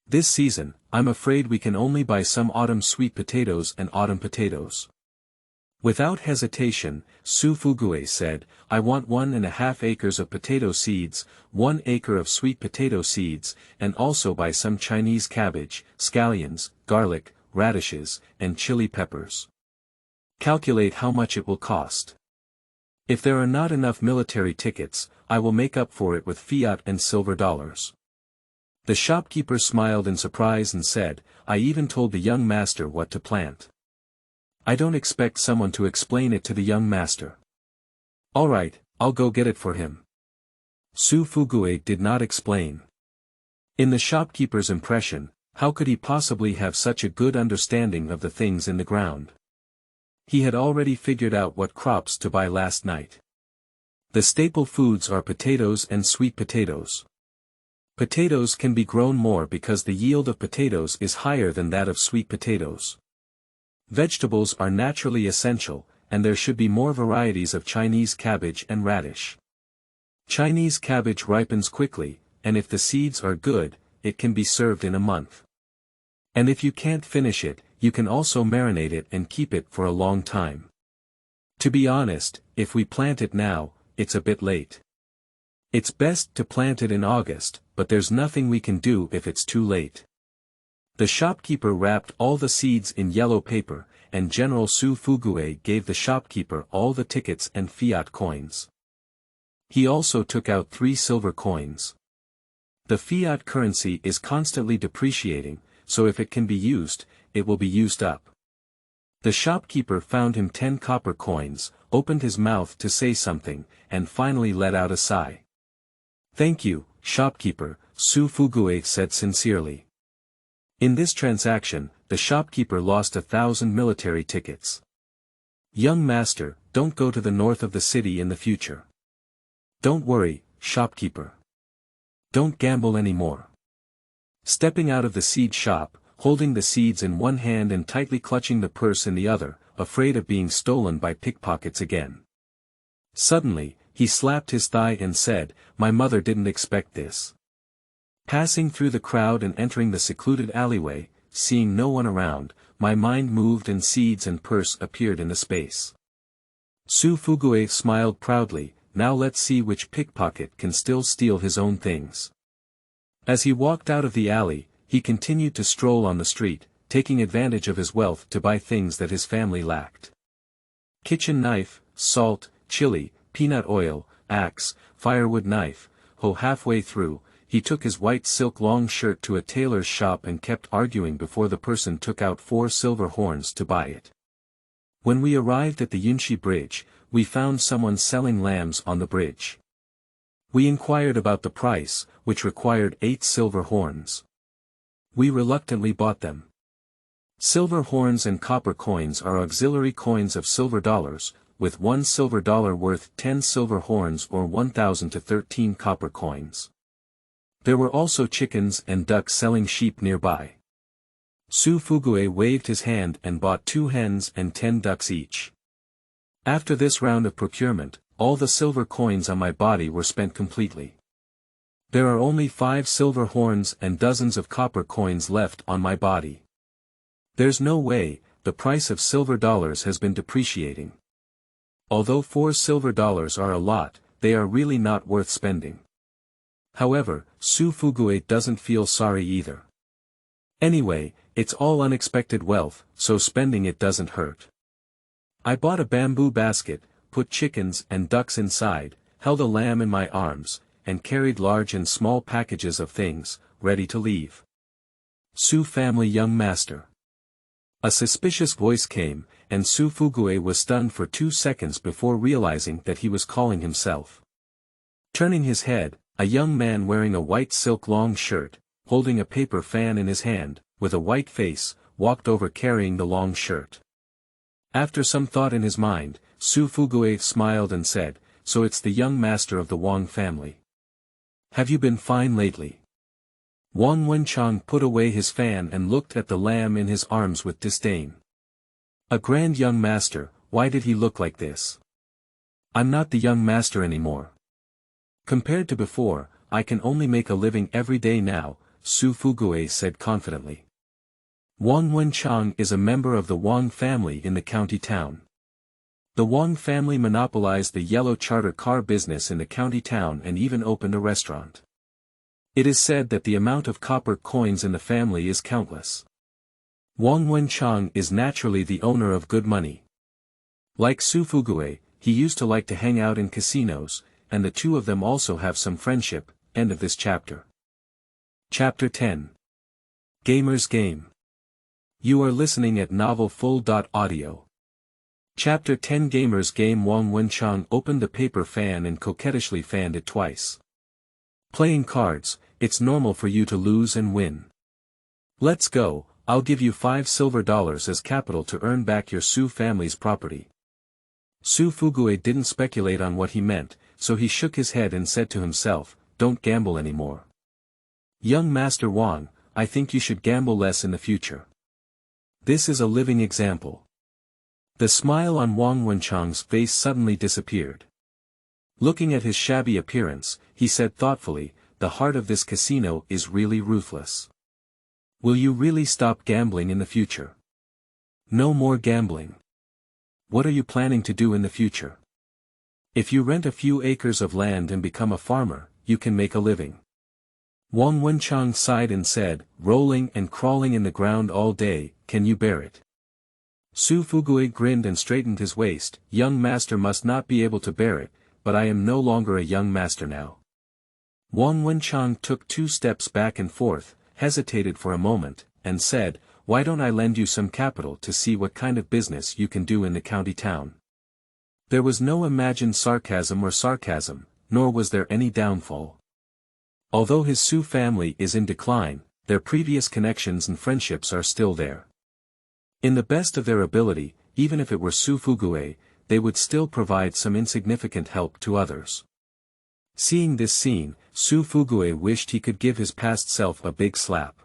"This season, I'm afraid we can only buy some autumn sweet potatoes and autumn potatoes." Without hesitation, Su Fugui said, "I want 1.5 acres of potato seeds, 1 acre of sweet potato seeds, and also buy some Chinese cabbage, scallions, garlic, radishes, and chili peppers. Calculate how much it will cost. If there are not enough military tickets, I will make up for it with fiat and silver dollars." The shopkeeper smiled in surprise and said, "I even told the young master what to plant. I don't expect someone to explain it to the young master." "All right, I'll go get it for him." Su Fugui did not explain. In the shopkeeper's impression, how could he possibly have such a good understanding of the things in the ground? He had already figured out what crops to buy last night. The staple foods are potatoes and sweet potatoes. Potatoes can be grown more because the yield of potatoes is higher than that of sweet potatoes. Vegetables are naturally essential, and there should be more varieties of Chinese cabbage and radish. Chinese cabbage ripens quickly, and if the seeds are good, it can be served in a month. And if you can't finish it, you can also marinate it and keep it for a long time. To be honest, if we plant it now, it's a bit late. It's best to plant it in August, but there's nothing we can do if it's too late. The shopkeeper wrapped all the seeds in yellow paper, and General Su Fugui gave the shopkeeper all the tickets and fiat coins. He also took out 3 silver coins. The fiat currency is constantly depreciating, so if it can be used, it will be used up. The shopkeeper found him 10 copper coins, opened his mouth to say something, and finally let out a sigh. "Thank you, shopkeeper," Su Fugui said sincerely. In this transaction, the shopkeeper lost 1,000 military tickets. "Young master, don't go to the north of the city in the future. Don't worry, shopkeeper. Don't gamble anymore." Stepping out of the seed shop, holding the seeds in one hand and tightly clutching the purse in the other, afraid of being stolen by pickpockets again. Suddenly, he slapped his thigh and said, "My mother didn't expect this. Passing through the crowd and entering the secluded alleyway, seeing no one around, my mind moved and seeds and purse appeared in the space. Su Fugui smiled proudly, now let's see which pickpocket can still steal his own things. As he walked out of the alley, he continued to stroll on the street, taking advantage of his wealth to buy things that his family lacked. Kitchen knife, salt, chili, peanut oil, axe, firewood knife. Halfway through, he took his white silk long shirt to a tailor's shop and kept arguing before the person took out 4 silver horns to buy it. When we arrived at the Yunshi Bridge, we found someone selling lambs on the bridge. We inquired about the price, which required 8 silver horns. We reluctantly bought them. Silver horns and copper coins are auxiliary coins of silver dollars, with 1 silver dollar worth 10 silver horns or 1,000 to 13 copper coins. There were also chickens and ducks selling sheep nearby. Su Fugui waved his hand and bought 2 hens and 10 ducks each. After this round of procurement, all the silver coins on my body were spent completely. There are only 5 silver horns and dozens of copper coins left on my body. There's no way, the price of silver dollars has been depreciating. Although 4 silver dollars are a lot, they are really not worth spending. However, Su Fugui doesn't feel sorry either. Anyway, it's all unexpected wealth, so spending it doesn't hurt. I bought a bamboo basket, put chickens and ducks inside, held a lamb in my arms, and carried large and small packages of things, ready to leave. Su family young master. A suspicious voice came, and Su Fugui was stunned for 2 seconds before realizing that he was calling himself. Turning his head, a young man wearing a white silk long shirt, holding a paper fan in his hand, with a white face, walked over carrying the long shirt. After some thought in his mind, Su Fugui smiled and said, "So it's the young master of the Wang family. Have you been fine lately?" Wang Wenchang put away his fan and looked at the lamb in his arms with disdain. A grand young master, why did he look like this? I'm not the young master anymore. Compared to before, I can only make a living every day now, Su Fugui said confidently. Wang Wenchang is a member of the Wang family in the county town. The Wang family monopolized the yellow charter car business in the county town and even opened a restaurant. It is said that the amount of copper coins in the family is countless. Wang Wenchang is naturally the owner of good money. Like Su Fugui, he used to like to hang out in casinos, and the two of them also have some friendship. End of this chapter. Chapter 10. Gamer's Game. You are listening at novelfull.audio. Chapter 10 Gamer's Game. Wang Wenchang opened the paper fan and coquettishly fanned it twice. Playing cards, it's normal for you to lose and win. Let's go, I'll give you 5 silver dollars as capital to earn back your Su family's property. Su Fugui didn't speculate on what he meant, so he shook his head and said to himself, "Don't gamble anymore. Young Master Wang, I think you should gamble less in the future." This is a living example. The smile on Wang Wenchang's face suddenly disappeared. Looking at his shabby appearance, he said thoughtfully, "The heart of this casino is really ruthless. Will you really stop gambling in the future? No more gambling. What are you planning to do in the future? If you rent a few acres of land and become a farmer, you can make a living." Wang Wenchang sighed and said, "Rolling and crawling in the ground all day, can you bear it?" Su Fugui grinned and straightened his waist. "Young master must not be able to bear it, but I am no longer a young master now." Wang Wenchang took 2 steps back and forth, hesitated for a moment, and said, "Why don't I lend you some capital to see what kind of business you can do in the county town?" There was no imagined sarcasm, nor was there any downfall. Although his Su family is in decline, their previous connections and friendships are still there. In the best of their ability, even if it were Su Fugui, they would still provide some insignificant help to others. Seeing this scene, Su Fugui wished he could give his past self a big slap.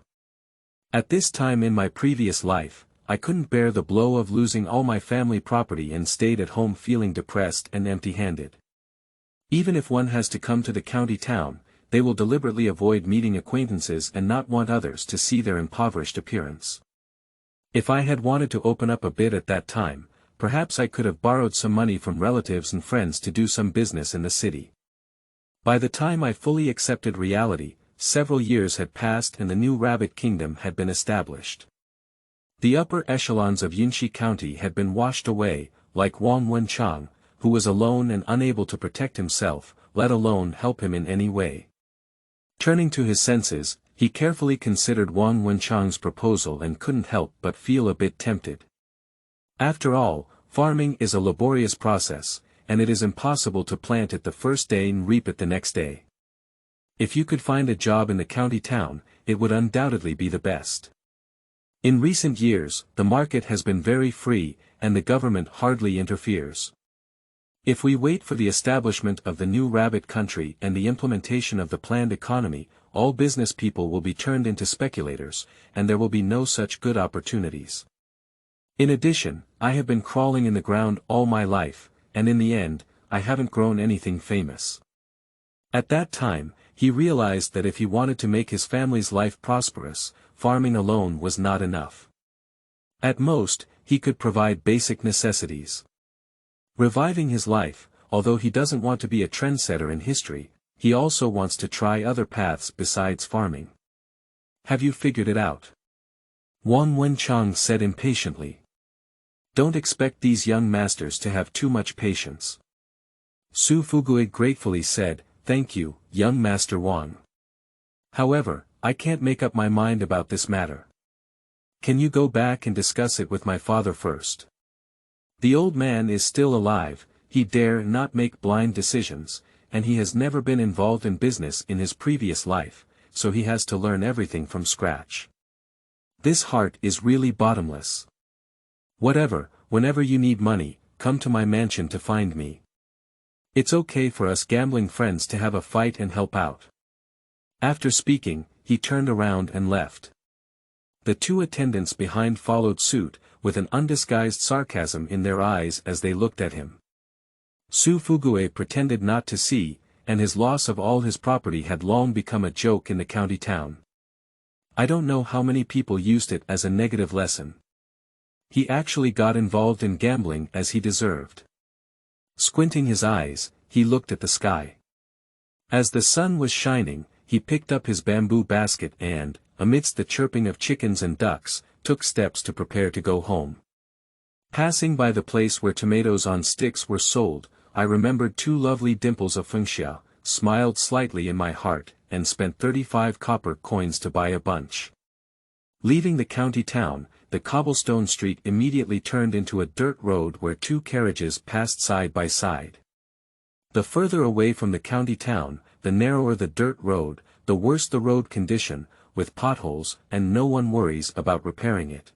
At this time in my previous life, I couldn't bear the blow of losing all my family property and stayed at home feeling depressed and empty-handed. Even if one has to come to the county town, they will deliberately avoid meeting acquaintances and not want others to see their impoverished appearance. If I had wanted to open up a bit at that time, perhaps I could have borrowed some money from relatives and friends to do some business in the city. By the time I fully accepted reality, several years had passed and the new rabbit kingdom had been established. The upper echelons of Yunxi County had been washed away, like Wang Wenchang, who was alone and unable to protect himself, let alone help him in any way. Turning to his senses, he carefully considered Wang Wenchang's proposal and couldn't help but feel a bit tempted. After all, farming is a laborious process, and it is impossible to plant it the first day and reap it the next day. If you could find a job in the county town, it would undoubtedly be the best. In recent years, the market has been very free, and the government hardly interferes. If we wait for the establishment of the new rabbit country and the implementation of the planned economy, all business people will be turned into speculators, and there will be no such good opportunities. In addition, I have been crawling in the ground all my life, and in the end, I haven't grown anything famous. At that time, he realized that if he wanted to make his family's life prosperous, farming alone was not enough. At most, he could provide basic necessities. Reviving his life, although he doesn't want to be a trendsetter in history, he also wants to try other paths besides farming. Have you figured it out? Wang Wenchang said impatiently. Don't expect these young masters to have too much patience. Su Fugui gratefully said, Thank you, young Master Wang. However, I can't make up my mind about this matter. Can you go back and discuss it with my father first? The old man is still alive, he dare not make blind decisions, and he has never been involved in business in his previous life, so he has to learn everything from scratch. This heart is really bottomless. Whenever you need money, come to my mansion to find me. It's okay for us gambling friends to have a fight and help out. After speaking, he turned around and left. The two attendants behind followed suit, with an undisguised sarcasm in their eyes as they looked at him. Su Fugui pretended not to see, and his loss of all his property had long become a joke in the county town. I don't know how many people used it as a negative lesson. He actually got involved in gambling as he deserved. Squinting his eyes, he looked at the sky. As the sun was shining, he picked up his bamboo basket and, amidst the chirping of chickens and ducks, took steps to prepare to go home. Passing by the place where tomatoes on sticks were sold, I remembered two lovely dimples of Fengxia, smiled slightly in my heart, and spent 35 copper coins to buy a bunch. Leaving the county town, the cobblestone street immediately turned into a dirt road where two carriages passed side by side. The further away from the county town, the narrower the dirt road, the worse the road condition, with potholes, and no one worries about repairing it.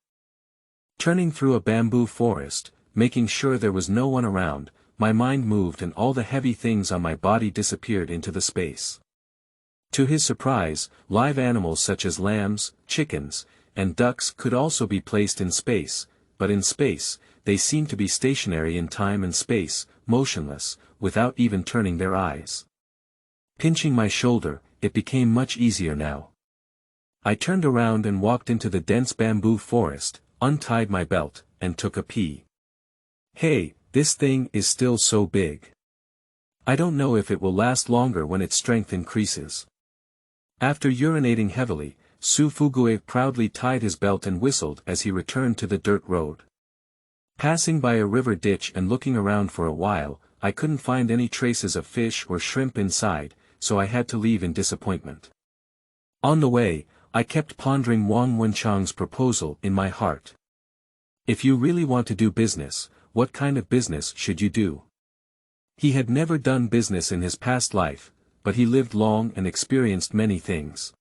Turning through a bamboo forest, making sure there was no one around, my mind moved and all the heavy things on my body disappeared into the space. To his surprise, live animals such as lambs, chickens, and ducks could also be placed in space, but in space, they seemed to be stationary in time and space, motionless, without even turning their eyes. Pinching my shoulder, it became much easier now. I turned around and walked into the dense bamboo forest, untied my belt, and took a pee. Hey, this thing is still so big. I don't know if it will last longer when its strength increases. After urinating heavily, Su Fugui proudly tied his belt and whistled as he returned to the dirt road. Passing by a river ditch and looking around for a while, I couldn't find any traces of fish or shrimp inside, so I had to leave in disappointment. On the way, I kept pondering Wang Wenchang's proposal in my heart. If you really want to do business, what kind of business should you do? He had never done business in his past life, but he lived long and experienced many things.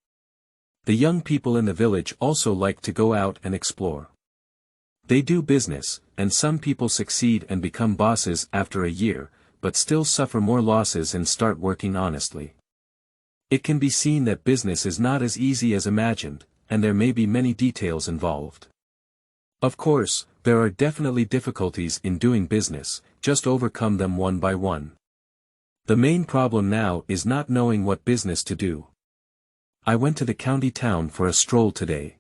The young people in the village also like to go out and explore. They do business, and some people succeed and become bosses after a year, but still suffer more losses and start working honestly. It can be seen that business is not as easy as imagined, and there may be many details involved. Of course, there are definitely difficulties in doing business, just overcome them one by one. The main problem now is not knowing what business to do. I went to the county town for a stroll today.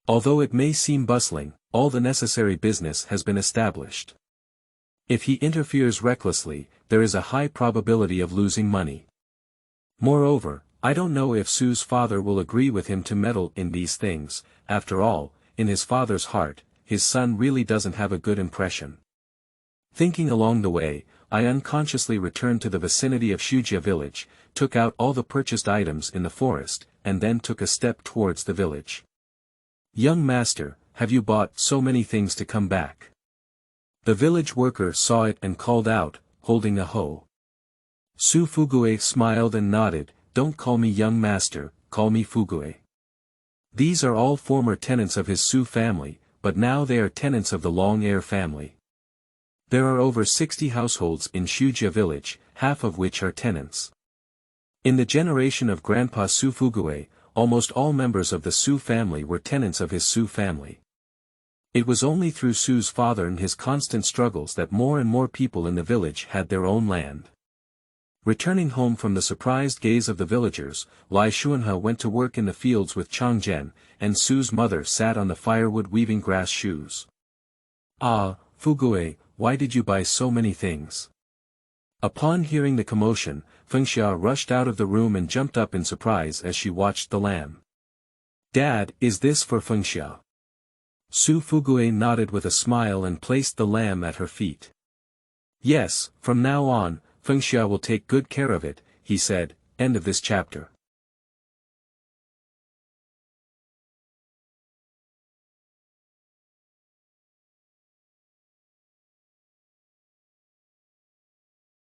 Although it may seem bustling, all the necessary business has been established. If he interferes recklessly, there is a high probability of losing money. Moreover, I don't know if Su's father will agree with him to meddle in these things. After all, in his father's heart, his son really doesn't have a good impression. Thinking along the way, I unconsciously returned to the vicinity of Fugui village, took out all the purchased items in the forest, and then took a step towards the village. "Young master, have you bought so many things to come back?" The village worker saw it and called out, holding a hoe. Su Fugui smiled and nodded. "Don't call me young master, call me Fugui." These are all former tenants of his Su family, but now they are tenants of the Long-Air family. There are over 60 households in Fugui village, half of which are tenants. In the generation of Grandpa Su Fugui, almost all members of the Su family were tenants of his Su family. It was only through Su's father and his constant struggles that more and more people in the village had their own land. Returning home from the surprised gaze of the villagers, Laishun went to work in the fields with Changgen, and Su's mother sat on the firewood weaving grass shoes. "Ah, Fugui, why did you buy so many things?" Upon hearing the commotion, Fengxia rushed out of the room and jumped up in surprise as she watched the lamb. "Dad, is this for Fengxia?" Su Fugui nodded with a smile and placed the lamb at her feet. "Yes, from now on, Fengxia will take good care of it," he said. End of this chapter.